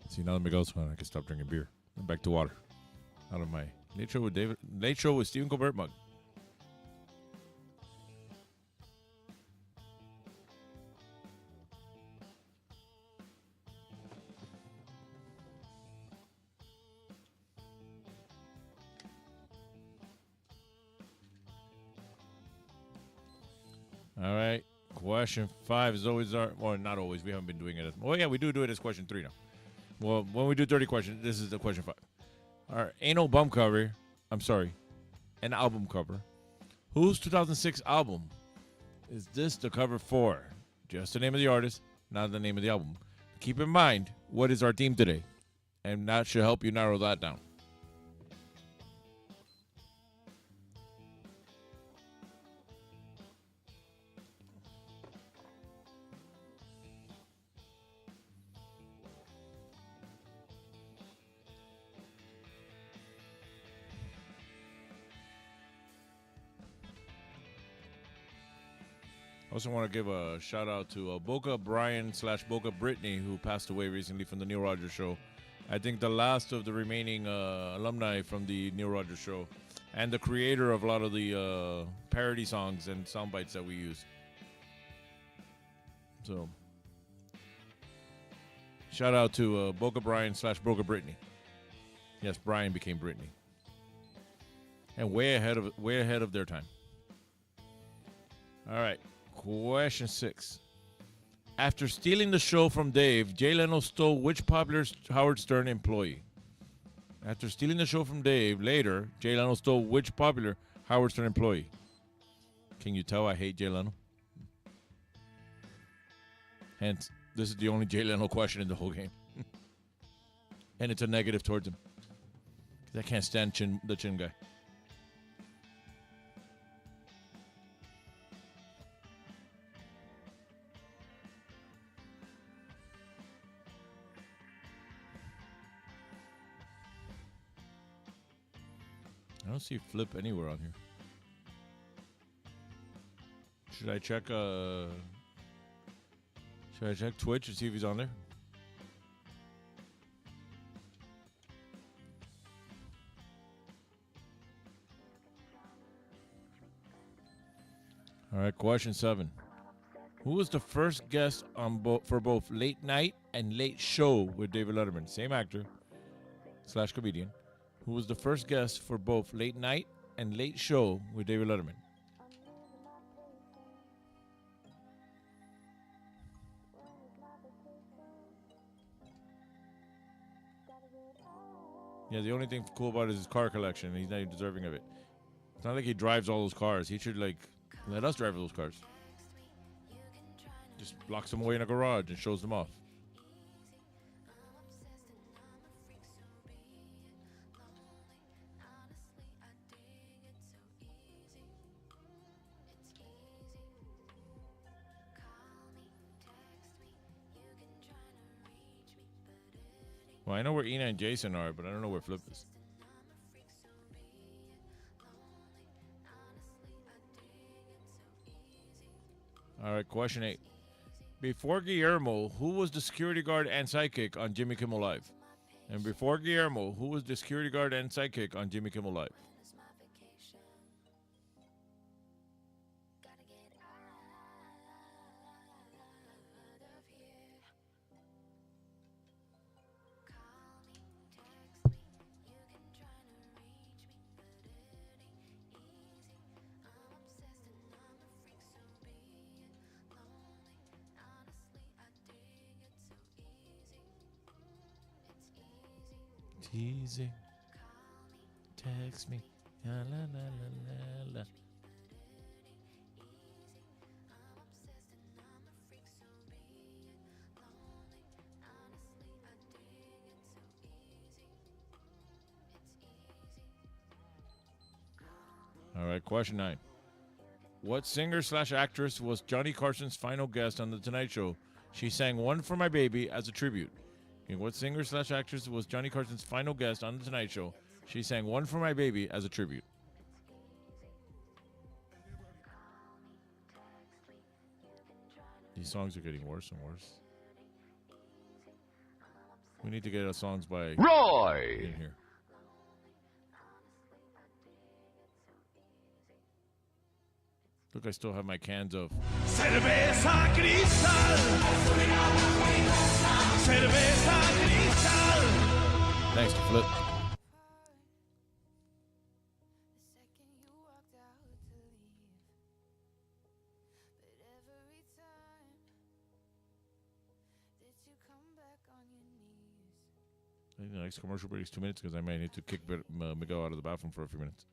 See, now that Miguel's gone, I can stop drinking beer. I'm back to water. Out of my Late Show with Stephen Colbert mug. All right. Question 5 is always well, not always. We haven't been doing it. Well, yeah, we do it as question 3 now. Well, when we do 30 questions, this is the question 5. All right. Ain't no bum cover. I'm sorry. An album cover. Whose 2006 album is this the cover for? Just the name of the artist, not the name of the album. Keep in mind, what is our theme today? And that should help you narrow that down. I also want to give a shout out to Boca Brian / Boca Brittany, who passed away recently from the Neil Rogers Show. I think the last of the remaining alumni from the Neil Rogers Show, and the creator of a lot of the parody songs and sound bites that we use. So, shout out to Boca Brian / Boca Brittany. Yes, Brian became Brittany, and way ahead of their time. All right. Question 6. After stealing the show from Dave, Jay Leno stole which popular Howard Stern employee? After stealing the show from Dave, later, Jay Leno stole which popular Howard Stern employee? Can you tell I hate Jay Leno? Hence, this is the only Jay Leno question in the whole game. And it's a negative towards him. Because I can't stand the chin guy. I don't see Flip anywhere on here. Should I check Twitch and see if he's on there? All right, question 7. Who was the first guest on for both Late Night and Late Show with David Letterman? Same actor / comedian. Who was the first guest for both Late Night and Late Show with David Letterman? Yeah, the only thing cool about it is his car collection. He's not even deserving of it. It's not like he drives all those cars. He should, like, let us drive those cars. Just locks them away in a garage and shows them off. Well, I know where Ina and Jason are, but I don't know where Flip is. All right, question 8. Before Guillermo, who was the security guard and sidekick on Jimmy Kimmel Live? And before Guillermo, who was the security guard and sidekick on Jimmy Kimmel Live? Easy. Text me. La, la, la, la, la. All right, question 9. What singer / actress was Johnny Carson's final guest on The Tonight Show? She sang One for My Baby as a tribute. Okay, what singer / actress was Johnny Carson's final guest on The Tonight Show? She sang One for My Baby as a tribute. These songs are getting worse and worse. We need to get our songs by Roy in here. Look, I still have my cans of Cerveza Cristal. Cerveza Cristal. Thanks to Flip. I think the next commercial break is 2 minutes because I might need to kick Miguel out of the bathroom for a few minutes.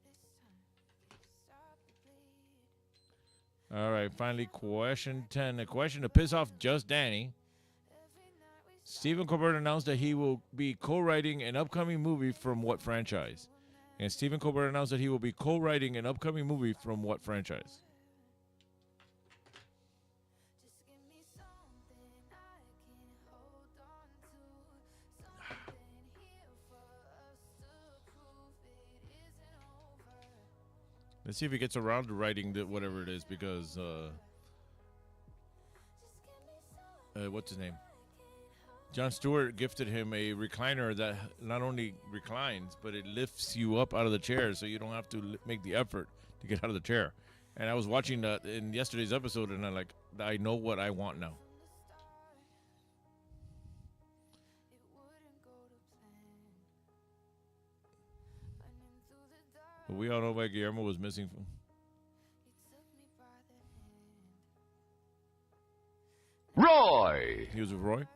All right, finally, question 10. A question to piss off Just Danny. Stephen Colbert announced that he will be co-writing an upcoming movie from what franchise? And Stephen Colbert announced that he will be co-writing an upcoming movie from what franchise? Let's see if he gets around to writing whatever it is, because what's his name? Jon Stewart gifted him a recliner that not only reclines, but it lifts you up out of the chair, so you don't have to make the effort to get out of the chair. And I was watching that in yesterday's episode, and I know what I want now. But we all know why Guillermo was missing from. Roy! He was with Roy?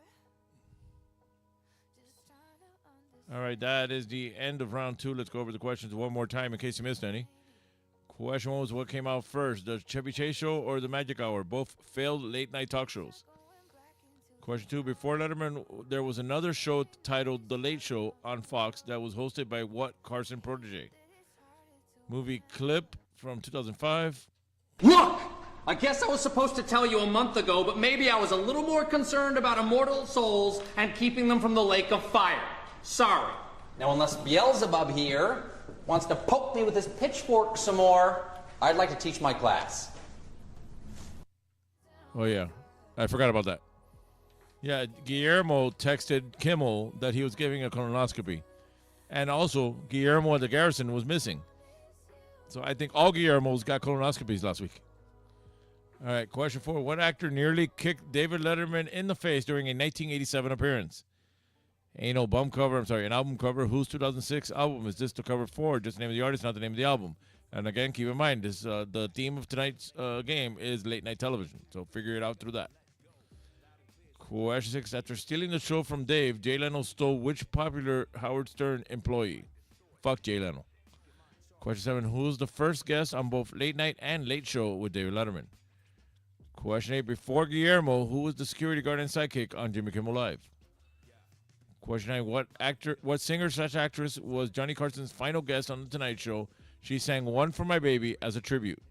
All right, that is the end of round 2. Let's go over the questions one more time in case you missed any. Question 1 was, what came out first, the Chevy Chase Show or the Magic Hour? Both failed late-night talk shows. Question 2. Before Letterman, there was another show titled The Late Show on Fox that was hosted by what Carson protege? Movie clip from 2005. Look! I guess I was supposed to tell you a month ago, but maybe I was a little more concerned about immortal souls and keeping them from the lake of fire. Sorry. Now, unless Beelzebub here wants to poke me with his pitchfork some more, I'd like to teach my class. Oh, yeah. I forgot about that. Yeah, Guillermo texted Kimmel that he was giving a colonoscopy. And also, Guillermo at the Garrison was missing. So I think all Guillermos got colonoscopies last week. All right, question 4. What actor nearly kicked David Letterman in the face during a 1987 appearance? Ain't no bum cover. I'm sorry, an album cover. Whose 2006 album is this the cover for? Just the name of the artist, not the name of the album. And again, keep in mind, this the theme of tonight's game is late night television. So figure it out through that. Question 6. After stealing the show from Dave, Jay Leno stole which popular Howard Stern employee? Fuck Jay Leno. Question 7. Who's the first guest on both Late Night and Late Show with David Letterman? Question 8. Before Guillermo, who was the security guard and sidekick on Jimmy Kimmel Live? Question 9. What singer/actress was Johnny Carson's final guest on The Tonight Show? She sang One for My Baby as a tribute.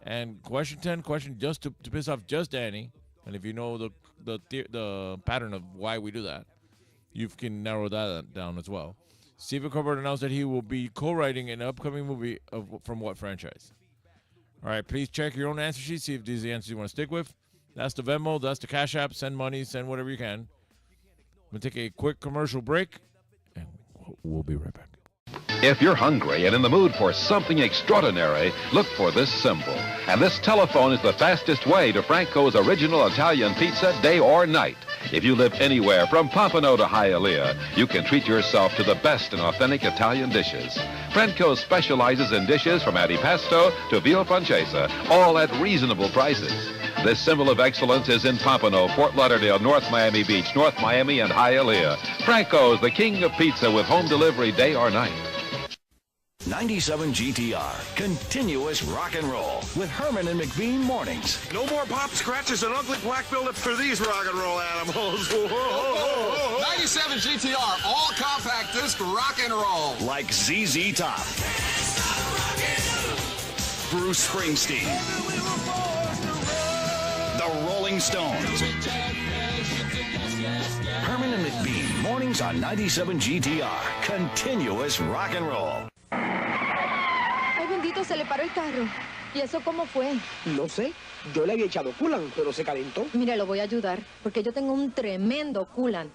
And question 10, just to piss off just Danny, and if you know the pattern of why we do that, you can narrow that down as well. Stephen Colbert announced that he will be co-writing an upcoming movie from what franchise? All right, please check your own answer sheet, see if these are the answers you want to stick with. That's the Venmo, that's the Cash App. Send money, send whatever you can. I'm going to take a quick commercial break, and we'll be right back. If you're hungry and in the mood for something extraordinary, look for this symbol. And this telephone is the fastest way to Franco's original Italian pizza, day or night. If you live anywhere from Pompano to Hialeah, you can treat yourself to the best in authentic Italian dishes. Franco specializes in dishes from antipasto to veal pancetta, all at reasonable prices. This symbol of excellence is in Pompano, Fort Lauderdale, North Miami Beach, North Miami, and Hialeah. Franco's, the king of pizza with home delivery day or night. 97 GTR, continuous rock and roll with Herman and McBean mornings. No more pop scratches and ugly black buildups for these rock and roll animals. 97 GTR, all compact disc rock and roll. Like ZZ Top, Bruce Springsteen, the Rolling Stones. Herman and McBean, mornings on 97 GTR, continuous rock and roll. Ay, bendito, se le paró el carro. ¿Y eso cómo fue? No sé. Yo le había echado coolant, pero se calentó. Mire, lo voy a ayudar, porque yo tengo un tremendo coolant.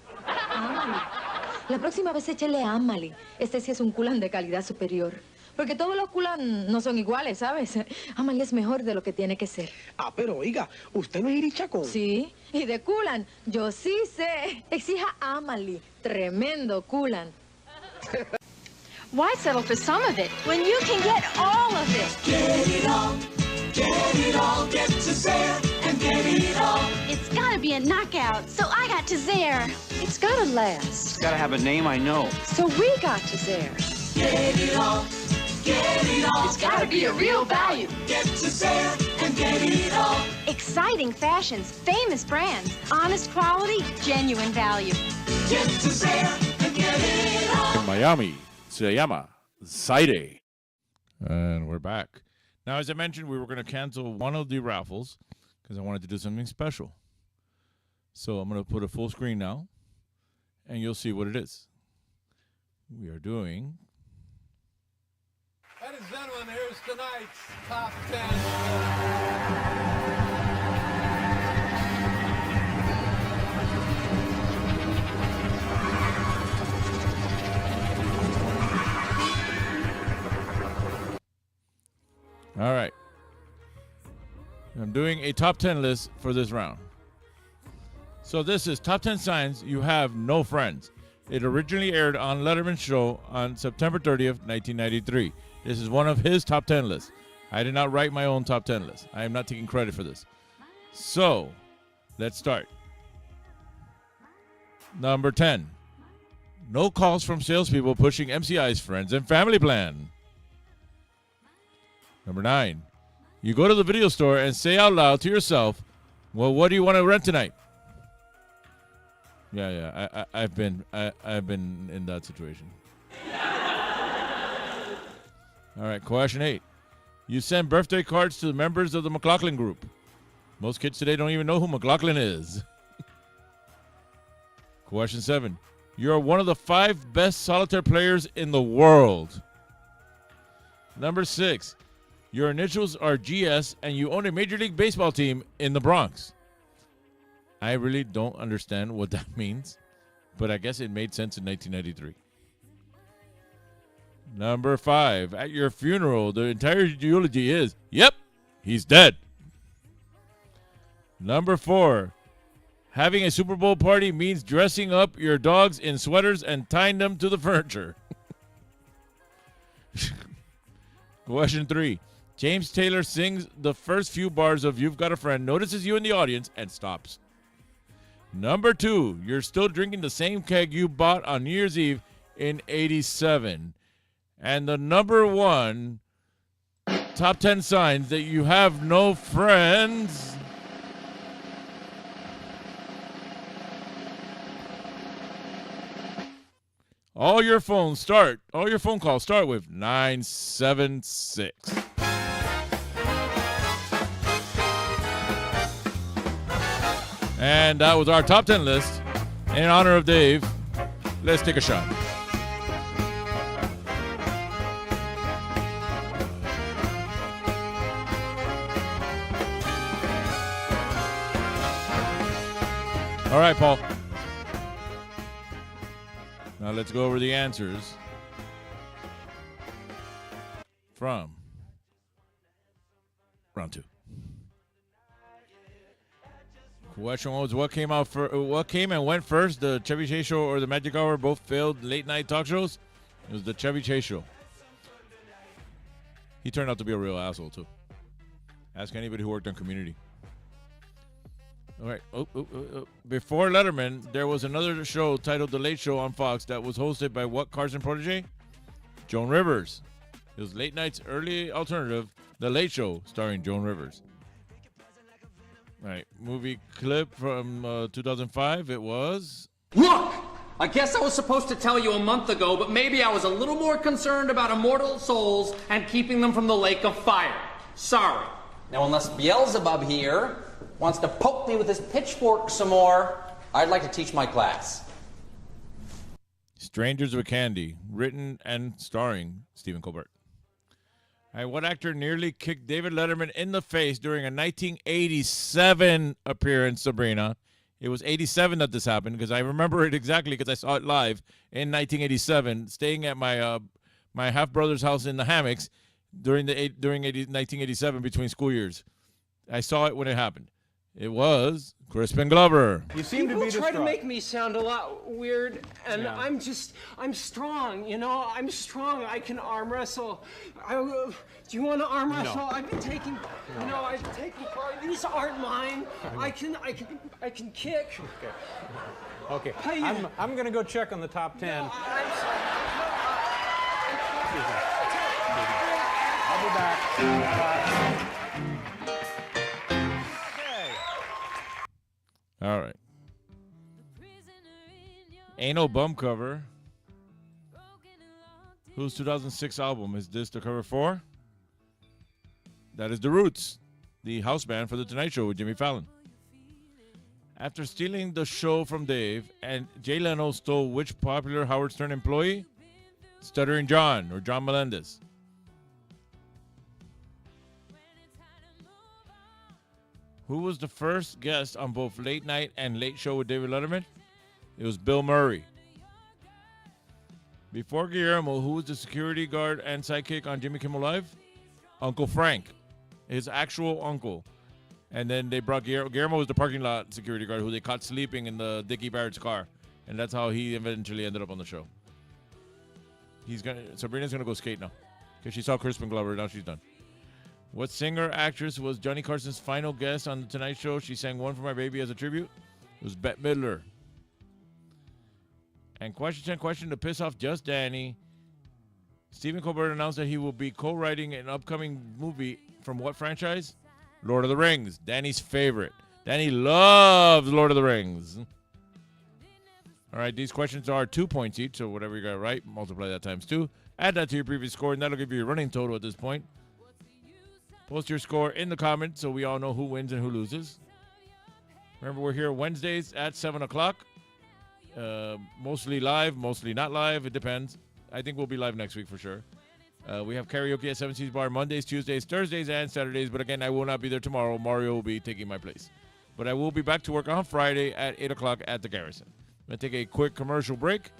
La próxima vez échele Amali. Este sí es un coolant de calidad superior. Porque todos los coolant no son iguales, ¿sabes? Amali es mejor de lo que tiene que ser. Ah, pero oiga, ¿usted no es irichacón? Sí, y de coolant, yo sí sé. Exija Amali. Tremendo coolant. Why settle for some of it when you can get all of it? Get it all, get to Zare and get it all. It's gotta be a knockout, so I got to Zare. It's gotta last. It's gotta have a name I know. So we got to Zare. Get it all, It's gotta be a real value. Get to Zare and get it all. Exciting fashions, famous brands, honest quality, genuine value. Get to Zare and get it all. Miami. Se llama Zaire. And we're back. Now, as I mentioned, we were going to cancel one of the raffles because I wanted to do something special. So I'm going to put a full screen now, and you'll see what it is. We are doing... Ladies and gentlemen, here's tonight's top 10. All right. I'm doing a top 10 list for this round. So this is top 10 signs you have no friends. It originally aired on Letterman's show on September 30th, 1993. This is one of his top 10 lists. I did not write my own top 10 list. I am not taking credit for this. So, let's start. Number 10. No calls from salespeople pushing MCI's friends and family plan. Number 9, you go to the video store and say out loud to yourself, well, what do you want to rent tonight? Yeah. I've been in that situation. All right, question 8. You send birthday cards to the members of the McLaughlin group. Most kids today don't even know who McLaughlin is. Question 7. You're one of the 5 best solitaire players in the world. Number 6. Your initials are GS and you own a Major League Baseball team in the Bronx. I really don't understand what that means, but I guess it made sense in 1993. Number 5. At your funeral, the entire eulogy is, yep, he's dead. Number 4. Having a Super Bowl party means dressing up your dogs in sweaters and tying them to the furniture. Question 3. James Taylor sings the first few bars of You've Got a Friend, notices you in the audience, and stops. Number 2. You're still drinking the same keg you bought on New Year's Eve in 87. And the number 1 top 10 signs that you have no friends. All your phone calls start with 976. And that was our top 10 list. In honor of Dave, let's take a shot. All right, Paul. Now let's go over the answers from round 2. Question was what came and went first, the Chevy Chase Show or the Magic Hour, both failed late night talk shows? It was the Chevy Chase Show. He turned out to be a real asshole too. Ask anybody who worked on Community. All right. Before Letterman, there was another show titled The Late Show on Fox that was hosted by what Carson protege? Joan Rivers. It was late night's early alternative, The Late Show, starring Joan Rivers. All right. Movie clip from 2005. It was... Look! I guess I was supposed to tell you a month ago, but maybe I was a little more concerned about immortal souls and keeping them from the lake of fire. Sorry. Now, unless Beelzebub here wants to poke me with his pitchfork some more, I'd like to teach my class. Strangers with Candy, written and starring Stephen Colbert. All right, what actor nearly kicked David Letterman in the face during a 1987 appearance, Sabrina? It was 87 that this happened, because I remember it exactly because I saw it live in 1987, staying at my my half-brother's house in the hammocks during 1987 between school years. I saw it when it happened. It was Crispin Glover. You seem to be try to make me sound a lot weird, and yeah. I'm strong, you know, I'm strong. I can arm wrestle. Do you want to arm wrestle? No. I've been taking, no. You know, I've been taking part. These aren't mine. I can kick. Okay. Hey, I'm gonna go check on the top 10. No, I'm sorry. I'll be back. All right. Ain't No Bum cover. Whose 2006 album is this the cover for? That is The Roots, the house band for The Tonight Show with Jimmy Fallon. After stealing the show from Dave, and Jay Leno stole which popular Howard Stern employee? Stuttering John, or John Melendez. Who was the first guest on both Late Night and Late Show with David Letterman? It was Bill Murray. Before Guillermo, who was the security guard and sidekick on Jimmy Kimmel Live? Uncle Frank, his actual uncle. And then they brought Guillermo. Guillermo was the parking lot security guard who they caught sleeping in the Dickie Barrett's car. And that's how he eventually ended up on the show. Sabrina's going to go skate now. Because she saw Crispin Glover, now she's done. What singer-actress was Johnny Carson's final guest on The Tonight Show? She sang One for My Baby as a tribute. It was Bette Midler. And question 10 question to piss off Just Danny. Stephen Colbert announced that he will be co-writing an upcoming movie from what franchise? Lord of the Rings. Danny's favorite. Danny loves Lord of the Rings. All right, these questions are 2 points each, so whatever you got right, multiply that times 2. Add that to your previous score, and that'll give you your running total at this point. Post your score in the comments so we all know who wins and who loses. Remember, we're here Wednesdays at 7 o'clock. Mostly live, mostly not live. It depends. I think we'll be live next week for sure. We have karaoke at 7 Seas Bar Mondays, Tuesdays, Thursdays, and Saturdays. But again, I will not be there tomorrow. Mario will be taking my place. But I will be back to work on Friday at 8 o'clock at the Garrison. I'm going to take a quick commercial break,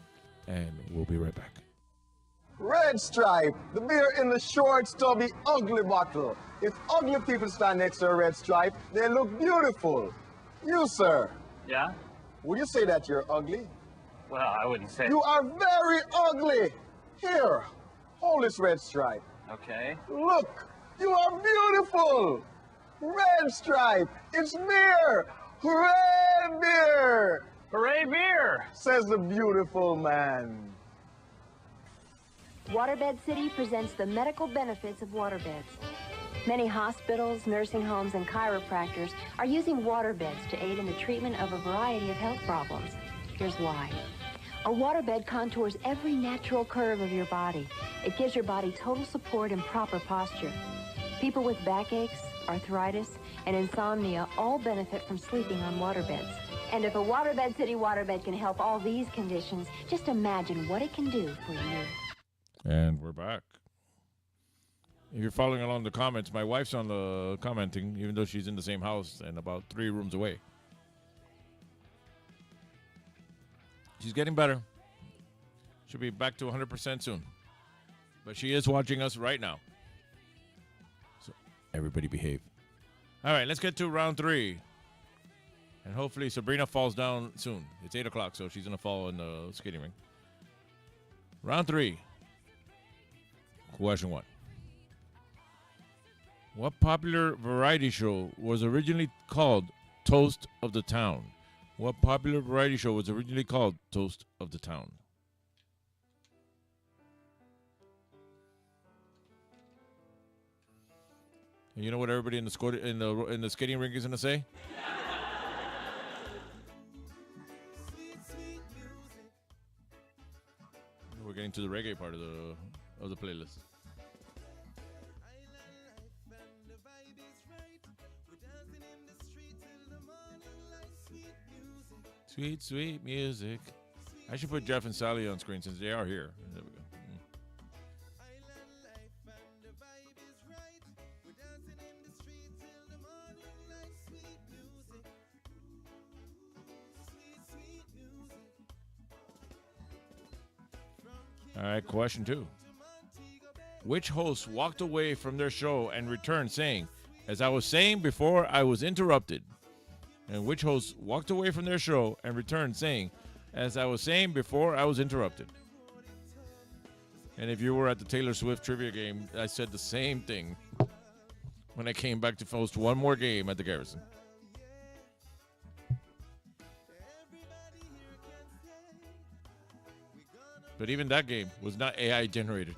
and we'll be right back. Red Stripe, the beer in the short, stubby, ugly bottle. If ugly people stand next to a red stripe, they look beautiful. You, sir. Yeah? Would you say that you're ugly? Well, I wouldn't say. You are very ugly. Here, hold this red stripe. Okay. Look, you are beautiful. Red Stripe, it's beer. Hooray, beer. Hooray, beer, says the beautiful man. Waterbed City presents the medical benefits of waterbeds. Many hospitals, nursing homes, and chiropractors are using waterbeds to aid in the treatment of a variety of health problems. Here's why. A waterbed contours every natural curve of your body. It gives your body total support and proper posture. People with backaches, arthritis, and insomnia all benefit from sleeping on waterbeds. And if a Waterbed City waterbed can help all these conditions, just imagine what it can do for you. And we're back. If you're following along the comments, my wife's on the commenting, even though she's in the same house and about 3 rooms away. She's getting better. She'll be back to 100% soon. But she is watching us right now. So everybody behave. All right, let's get to round 3. And hopefully Sabrina falls down soon. It's 8 o'clock, so she's going to fall in the skating ring. Round 3. Question 1. What popular variety show was originally called Toast of the Town? What popular variety show was originally called Toast of the Town? And you know what everybody in the skating rink is going to say? We're getting to the reggae part of the playlist. Sweet, sweet music. I should put Geoff and Sally on screen since they are here. There we go. All right, question 2. Which host walked away from their show and returned saying, "As I was saying before, I was interrupted"? And which host walked away from their show and returned saying, "As I was saying before, I was interrupted"? And if you were at the Taylor Swift trivia game, I said the same thing when I came back to host one more game at the Garrison. But even that game was not AI generated.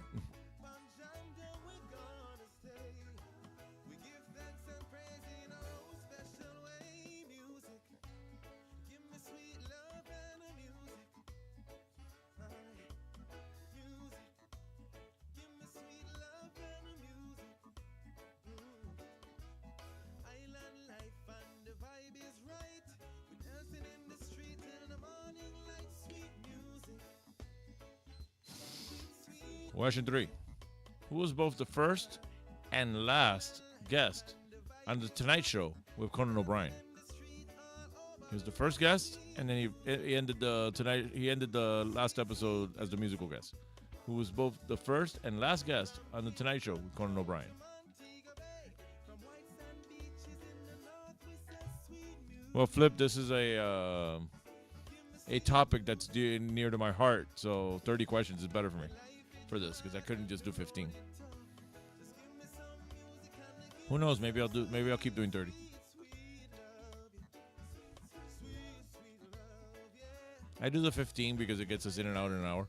Question 3. Who was both the first and last guest on The Tonight Show with Conan O'Brien? He was the first guest, and then he ended the last episode as the musical guest. Who was both the first and last guest on The Tonight Show with Conan O'Brien? Well, Flip, this is a topic that's near to my heart, so 30 questions is better for me. For this, because I couldn't just do 15. Who knows? Maybe I'll keep doing 30. I do the 15 because it gets us in and out in an hour.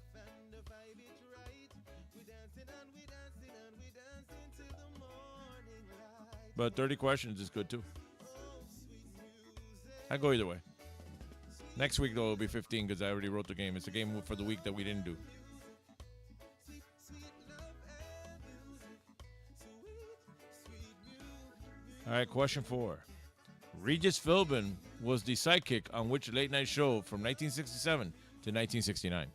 But 30 questions is good too. I go either way. Next week, though, it'll be 15 because I already wrote the game. It's a game for the week that we didn't do. All right, question 4. Regis Philbin was the sidekick on which late-night show from 1967 to 1969?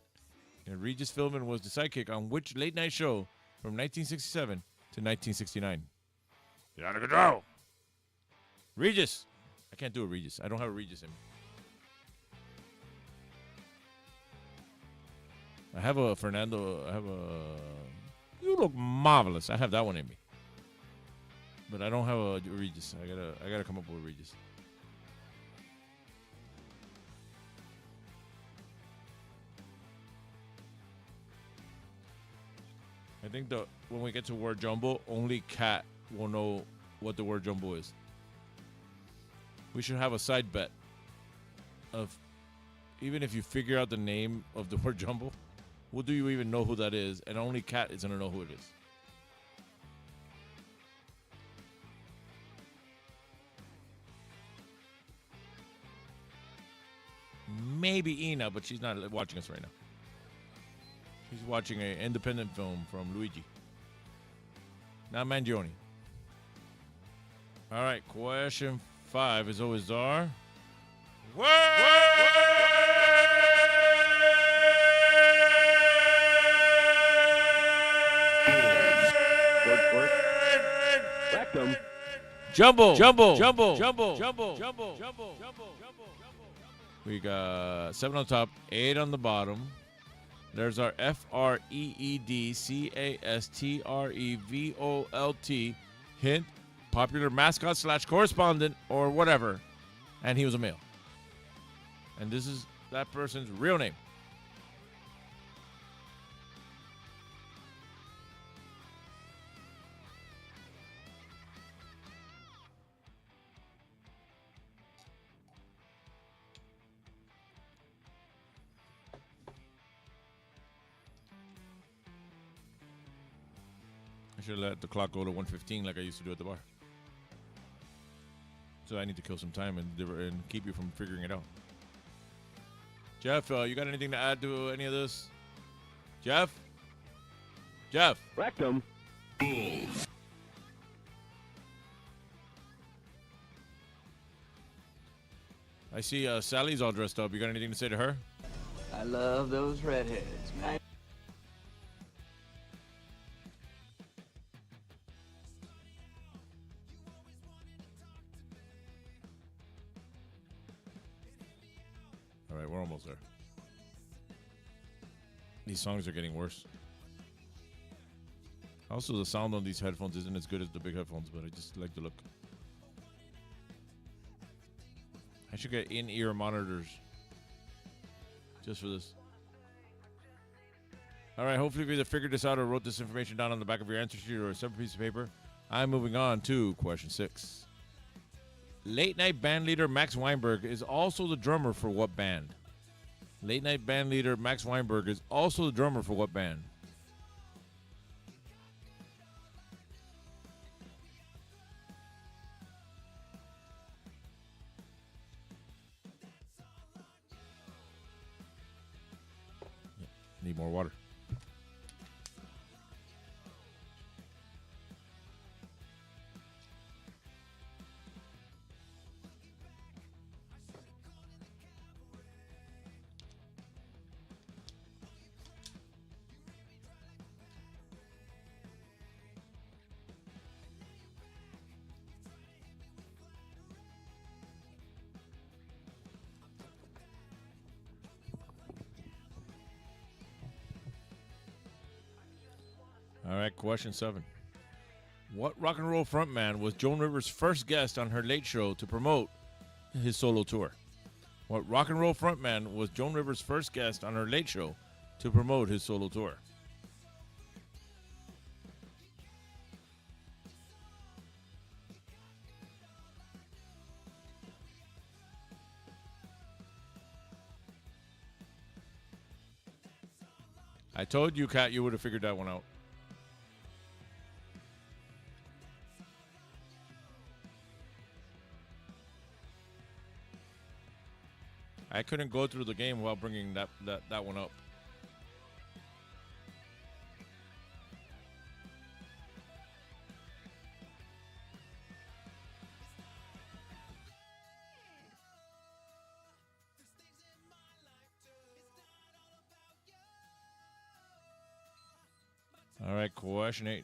And Regis Philbin was the sidekick on which late-night show from 1967 to 1969? Get out of control. Regis. I can't do a Regis. I don't have a Regis in me. I have a Fernando. I have a... You look marvelous. I have that one in me. But I don't have a Regis. I gotta come up with a Regis. I think when we get to word jumbo, only Cat will know what the word jumbo is. We should have a side bet of even if you figure out the name of the word jumbo, what do you even know who that is? And only Cat is gonna know who it is. Maybe Ina, but she's not watching us right now. She's watching an independent film from Luigi. Not Mangione. All right, question 5 is always our... Rectum. Jumbo. We got 7 on top, 8 on the bottom. There's our FREEDCASTREVOLT hint, popular mascot / correspondent or whatever, and he was a male. And this is that person's real name. I should let the clock go to 1:15 like I used to do at the bar. So I need to kill some time and keep you from figuring it out. Geoff, you got anything to add to any of this? Geoff? Rectum. I see Sally's all dressed up. You got anything to say to her? I love those redheads, man. All right, we're almost there. These songs are getting worse. Also, the sound on these headphones isn't as good as the big headphones, but I just like the look. I should get in-ear monitors just for this. All right, hopefully you either figured this out or wrote this information down on the back of your answer sheet or a separate piece of paper. I'm moving on to question 6. Late night band leader Max Weinberg is also the drummer for what band? Late night band leader Max Weinberg is also the drummer for what band? Need more water. All right, question 7. What rock and roll frontman was Joan Rivers' first guest on her late show to promote his solo tour? What rock and roll frontman was Joan Rivers' first guest on her late show to promote his solo tour? I told you, Kat, you would have figured that one out. I couldn't go through the game while bringing that one up. All right, question 8.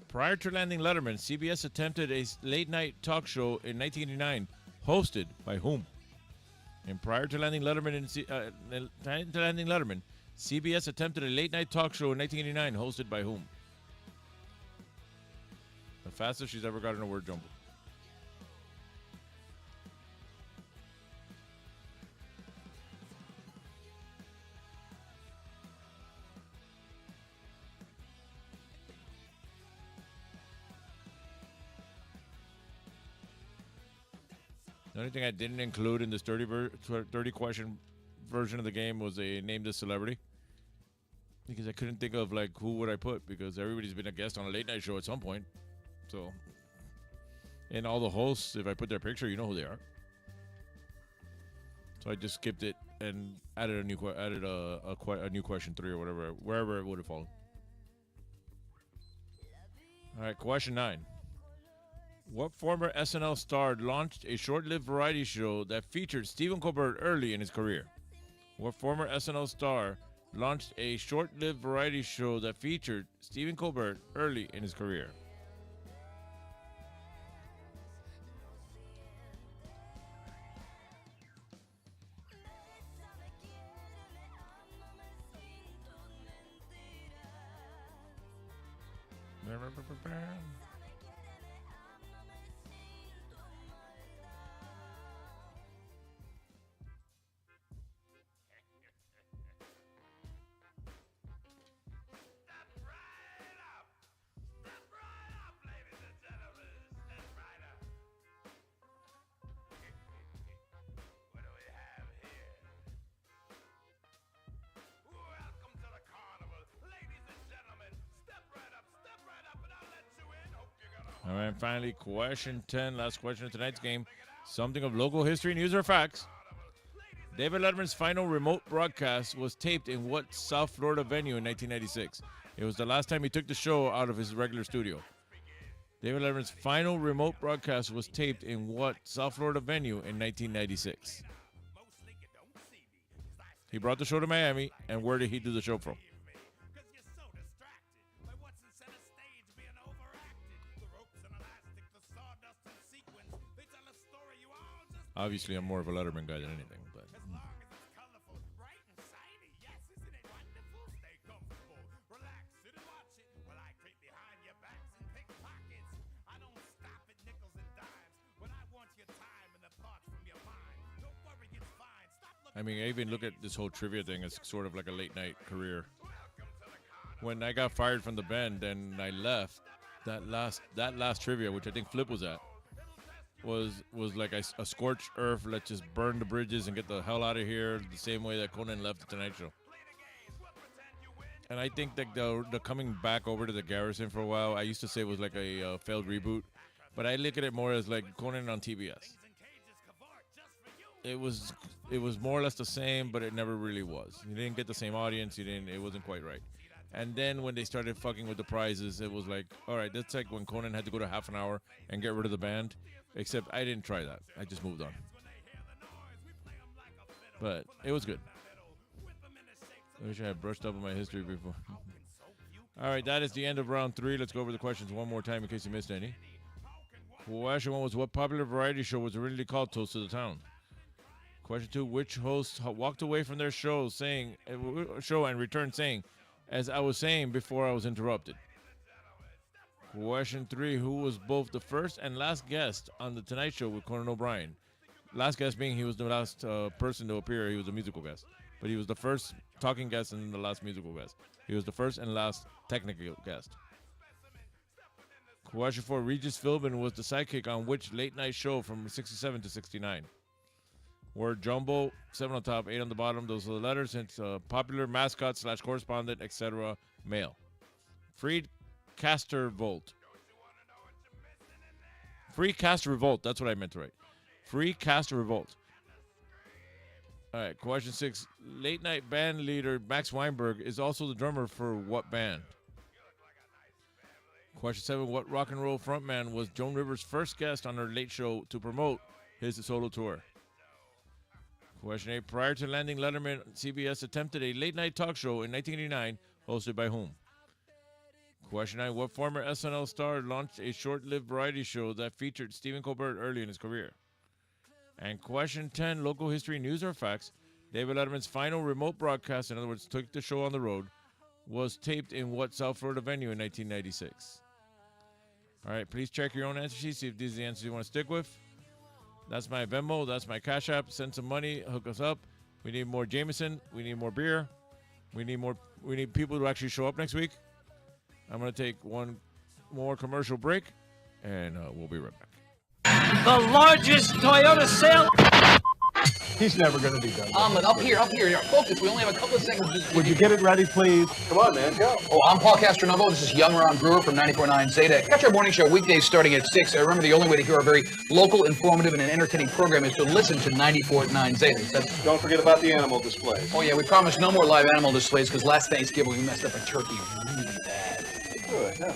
Prior to landing Letterman, CBS attempted a late-night talk show in 1989, hosted by whom? And prior to landing Letterman, CBS attempted a late-night talk show in 1989, hosted by whom? The fastest she's ever gotten a word jumble. The only thing I didn't include in this 30 question version of the game was a name this celebrity. Because I couldn't think of, like, who would I put, because everybody's been a guest on a late night show at some point. So, and all the hosts, if I put their picture, you know who they are. So I just skipped it and added a new question 3 or whatever, wherever it would have fallen. All right, question 9. What former SNL star launched a short-lived variety show that featured Stephen Colbert early in his career? What former SNL star launched a short-lived variety show that featured Stephen Colbert early in his career? All right, finally, question 10, last question of tonight's game. Something of local history, news, or facts. David Letterman's final remote broadcast was taped in what South Florida venue in 1996? It was the last time he took the show out of his regular studio. David Letterman's final remote broadcast was taped in what South Florida venue in 1996? He brought the show to Miami, and where did he do the show from? Obviously, I'm more of a Letterman guy than anything, but... I mean, I even look at this whole trivia thing as sort of like a late-night career. When I got fired from the band and I left, that last trivia, which I think Flip was at, was like a scorched earth. Let's just burn the bridges and get the hell out of here, the same way that Conan left the Tonight Show. And I think that the coming back over to the Garrison for a while, I used to say it was like a failed reboot, but I look at it more as like Conan on TBS. It was more or less the same, but it never really was. You didn't get the same audience. It wasn't quite right. And then when they started fucking with the prizes, it was like, all right, that's like when Conan had to go to half an hour and get rid of the band. Except I didn't try that. I just moved on. But it was good. I wish I had brushed up on my history before. All right, that is the end of round 3. Let's go over the questions one more time in case you missed any. Question 1 was, what popular variety show was originally called Toast of the Town? Question 2, which host walked away from their show and returned saying, as I was saying before I was interrupted? Question 3, who was both the first and last guest on The Tonight Show with Conan O'Brien? Last guest being he was the last person to appear. He was a musical guest. But he was the first talking guest and the last musical guest. He was the first and last technical guest. Question 4, Regis Philbin was the sidekick on which late-night show from 67 to 69? Word jumbo, 7 on top, 8 on the bottom. Those are the letters. It's popular mascot / correspondent, etc. Male. Freed Caster-Volt. Free Caster-Revolt. That's what I meant to write. Free Caster-Revolt. All right, question 6. Late night band leader Max Weinberg is also the drummer for what band? Question 7. What rock and roll frontman was Joan Rivers' first guest on her Late Show to promote his solo tour? Question 8. Prior to landing Letterman, CBS attempted a late night talk show in 1989, hosted by whom? Question 9. What former SNL star launched a short-lived variety show that featured Stephen Colbert early in his career? And question 10. Local history, news, or facts. David Letterman's final remote broadcast, in other words, took the show on the road, was taped in what South Florida venue in 1996? All right, please check your own answer sheet, see if these are the answers you want to stick with. That's my Venmo. That's my Cash App. Send some money. Hook us up. We need more Jameson. We need more beer. We need people to actually show up next week. I'm going to take one more commercial break, and we'll be right back. The largest Toyota sale. He's never going to be done. Up here. Focus. We only have a couple of seconds. Would you get it ready, please? Come on, man, go. Oh, I'm Paul Castronovo. This is Young Ron Brewer from 94.9 Zeta. Catch our morning show weekdays starting at 6. Remember, the only way to hear our very local, informative, and an entertaining program is to listen to 94.9 Zeta. Don't forget about the animal displays. Oh, yeah, we promise no more live animal displays because last Thanksgiving we messed up a turkey really bad. Good, huh?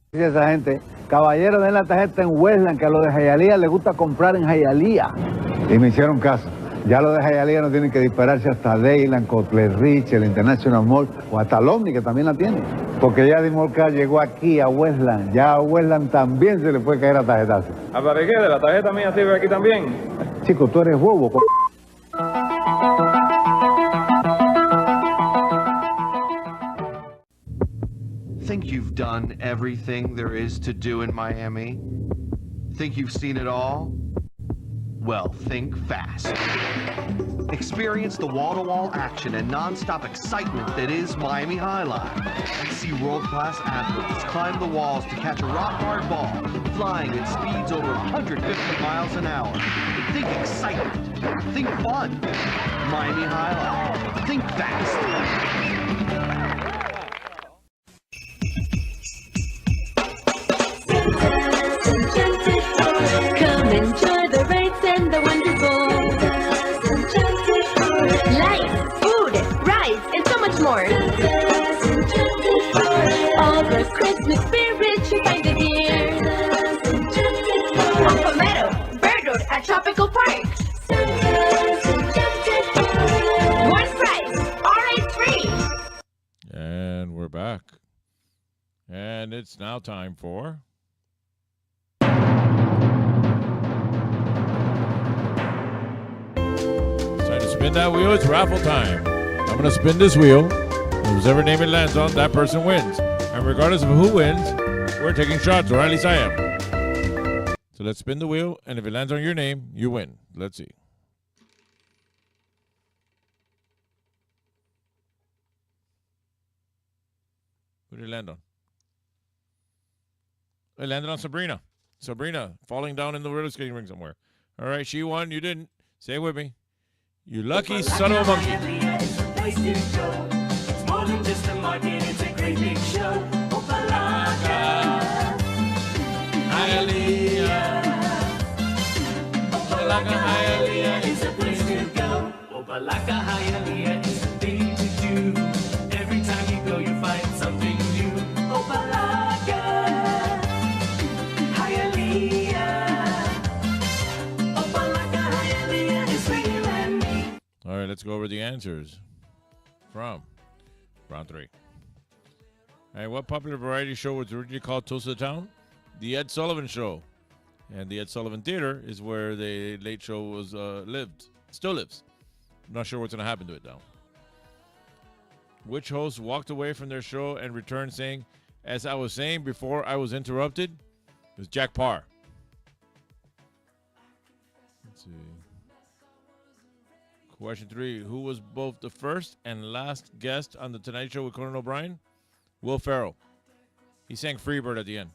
Dice esa gente, caballero, den la tarjeta en Westland, que a los de Hialeah les gusta comprar en Hialeah. Y me hicieron caso. Ya los de Hialeah no tienen que dispararse hasta Dayland, Cotler Rich, el International Mall, o hasta el Omni, que también la tiene. Porque ya Dimolcar llegó aquí a Westland. Ya a Westland también se le puede caer a tarjetazo. ¿Para qué? ¿De la tarjeta mía sirve aquí también? Chico, tú eres bobo. Think you've done everything there is to do in Miami? Think you've seen it all? Well, think fast. Experience the wall-to-wall action and non-stop excitement that is Miami High Line. See world-class athletes climb the walls to catch a rock-hard ball, flying at speeds over 150 miles an hour. Think excitement. Think fun. Miami High Line. Think fast. Come enjoy the rides and the wonderful life, food, rides, and so much more. All the Christmas spirit you find it here. On Palmetto, Bird Road at Tropical Park. One price, alright free. And we're back. And it's now time for... Spin that wheel, it's raffle time. I'm going to spin this wheel. Whoever name it lands on, that person wins. And regardless of who wins, we're taking shots, or at least I am. So let's spin the wheel, and if it lands on your name, you win. Let's see. Who did it land on? It landed on Sabrina. Sabrina, falling down in the roller skating ring somewhere. All right, she won. You didn't. Say it with me. You lucky son of a monkey. It's a place to go. It's more than just a market, it's a great big show. Opalaca, Hialeah. Opalaca, Hialeah is a place to go. Opalaca, Hialeah is the thing to do. Every time you go, you find something new. Opalaca, Hialeah. Opalaca, Hialeah is where you and me. All right, let's go over the answers from round 3. All right, what popular variety show was originally called Toast of the Town? The Ed Sullivan Show. And the Ed Sullivan Theater is where the Late Show was still lives. I'm not sure what's going to happen to it now. Which host walked away from their show and returned saying, as I was saying before I was interrupted? It was Jack Parr. Let's see. Question 3. Who was both the first and last guest on The Tonight Show with Conan O'Brien? Will Ferrell. He sang Freebird at the end.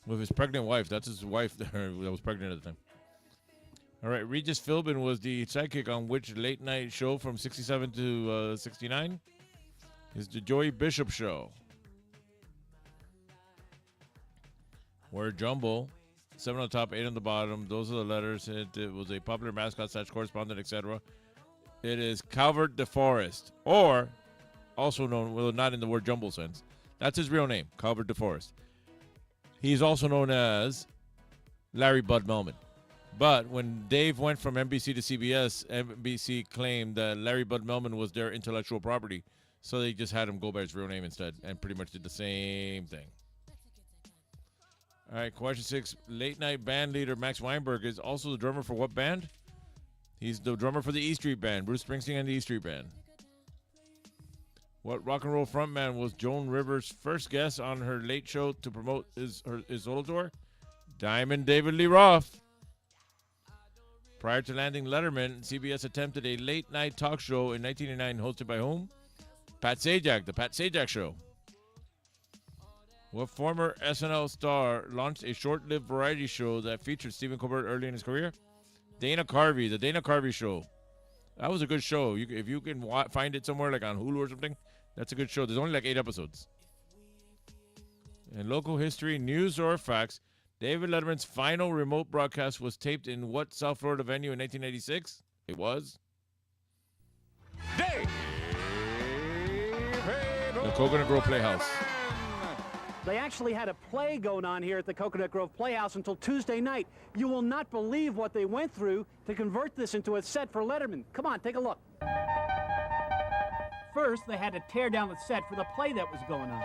With his pregnant wife. That's his wife that was pregnant at the time. All right. Regis Philbin was the sidekick on which late night show from 67 to 69? It's the Joey Bishop Show. Where Jumbo 7 on the top, 8 on the bottom. Those are the letters. It was a popular mascot / correspondent, etc. It is Calvert DeForest, or also known, well, not in the word jumble sense. That's his real name, Calvert DeForest. He's also known as Larry Bud Melman. But when Dave went from NBC to CBS, NBC claimed that Larry Bud Melman was their intellectual property. So they just had him go by his real name instead and pretty much did the same thing. All right, question 6. Late night band leader Max Weinberg is also the drummer for what band? He's the drummer for the E Street Band, Bruce Springsteen and the E Street Band. What rock and roll frontman was Joan Rivers' first guest on her late show to promote his solo tour? Diamond David Lee Roth. Prior to landing Letterman, CBS attempted a late-night talk show in 1989 hosted by whom? Pat Sajak, the Pat Sajak Show. What former SNL star launched a short-lived variety show that featured Stephen Colbert early in his career? Dana Carvey, the Dana Carvey Show. That was a good show. If you can find it somewhere like on Hulu or something, that's a good show. There's only like 8 episodes. In local history, news or facts, David Letterman's final remote broadcast was taped in what South Florida venue in 1986? It was the Coconut Grove Playhouse. They actually had a play going on here at the Coconut Grove Playhouse until Tuesday night. You will not believe what they went through to convert this into a set for Letterman. Come on, take a look. First, they had to tear down the set for the play that was going on.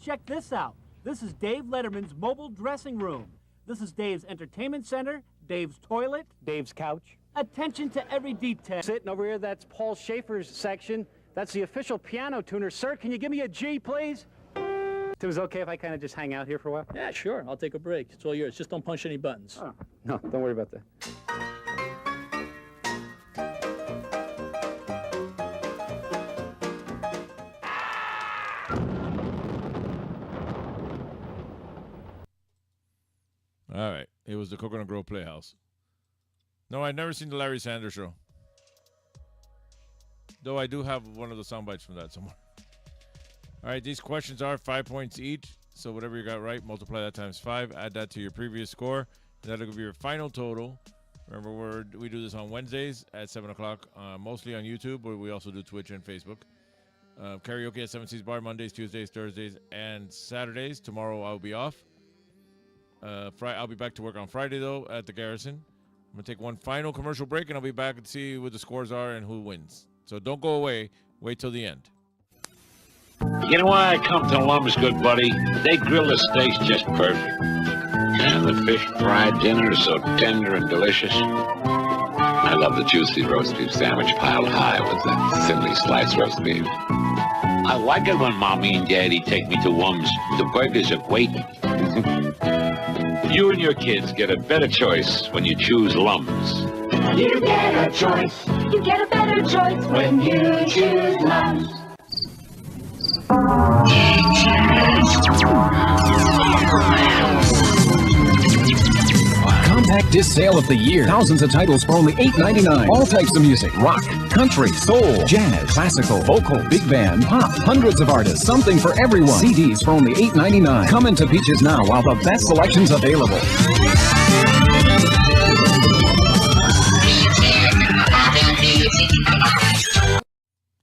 Check this out. This is Dave Letterman's mobile dressing room. This is Dave's entertainment center, Dave's toilet, Dave's couch. Attention to every detail. Sitting over here, that's Paul Schaefer's section. That's the official piano tuner. Sir, can you give me a G, please? It was okay if I kind of just hang out here for a while? Yeah, sure. I'll take a break. It's all yours. Just don't punch any buttons. Oh, no, don't worry about that. All right. It was the Coconut Grove Playhouse. No, I've never seen the Larry Sanders Show. Though I do have one of the sound bites from that somewhere. All right, these questions are 5 points each. So whatever you got right, multiply that times 5. Add that to your previous score. That'll give you your final total. Remember, we do this on Wednesdays at 7 o'clock, mostly on YouTube, but we also do Twitch and Facebook. Karaoke at 7 Seas Bar, Mondays, Tuesdays, Thursdays, and Saturdays. Tomorrow I'll be off. I'll be back to work on Friday, though, at the Garrison. I'm going to take one final commercial break, and I'll be back and see what the scores are and who wins. So don't go away. Wait till the end. You know why I come to Lum's, good buddy? They grill the steaks just perfect. And the fish fried dinner is so tender and delicious. I love the juicy roast beef sandwich piled high with that thinly sliced roast beef. I like it when Mommy and Daddy take me to Lum's. The burgers are great. You and your kids get a better choice when you choose Lum's. You get a choice. You get a better choice when you choose Lum's. Compact disc sale of the year. Thousands of titles for only $8.99. All types of music. Rock, country, soul, jazz, classical, vocal, big band, pop. Hundreds of artists. Something for everyone. CDs for only $8.99. Come into Peaches now while the best selection's available.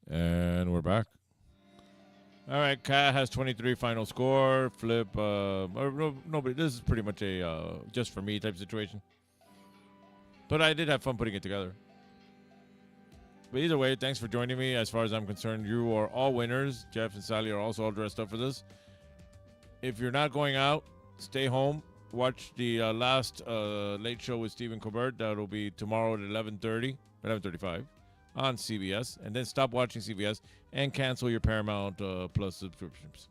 And we're back. All right, Kat has 23 final score. Flip, nobody. This is pretty much a just for me type situation. But I did have fun putting it together. But either way, thanks for joining me. As far as I'm concerned, you are all winners. Geoff and Sally are also all dressed up for this. If you're not going out, stay home. Watch the last late show with Stephen Colbert. That'll be tomorrow at 11:35 on CBS. And then stop watching CBS and cancel your Paramount Plus subscriptions.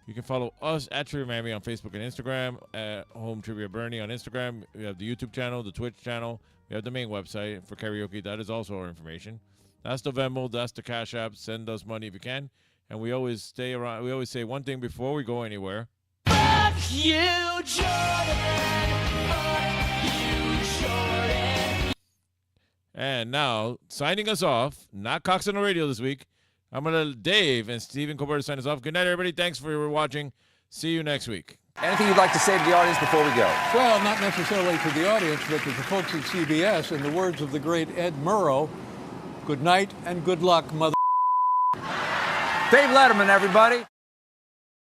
You can follow us at Trivia Miami on Facebook and Instagram, at Home Trivia Bernie on Instagram. We have the YouTube channel, the Twitch channel. We have the main website for karaoke. That is also our information. That's the Venmo. That's the Cash App. Send us money if you can. And we always stay around. We always say one thing before we go anywhere. Fuck you, Jordan. Fuck you, Jordan. And now, signing us off, not Cox on the radio this week. I'm going to Dave and Stephen Colbert sign us off. Good night, everybody. Thanks for watching. See you next week. Anything you'd like to say to the audience before we go? Well, not necessarily to the audience, but to the folks at CBS. In the words of the great Ed Murrow, good night and good luck, mother. Dave Letterman, everybody.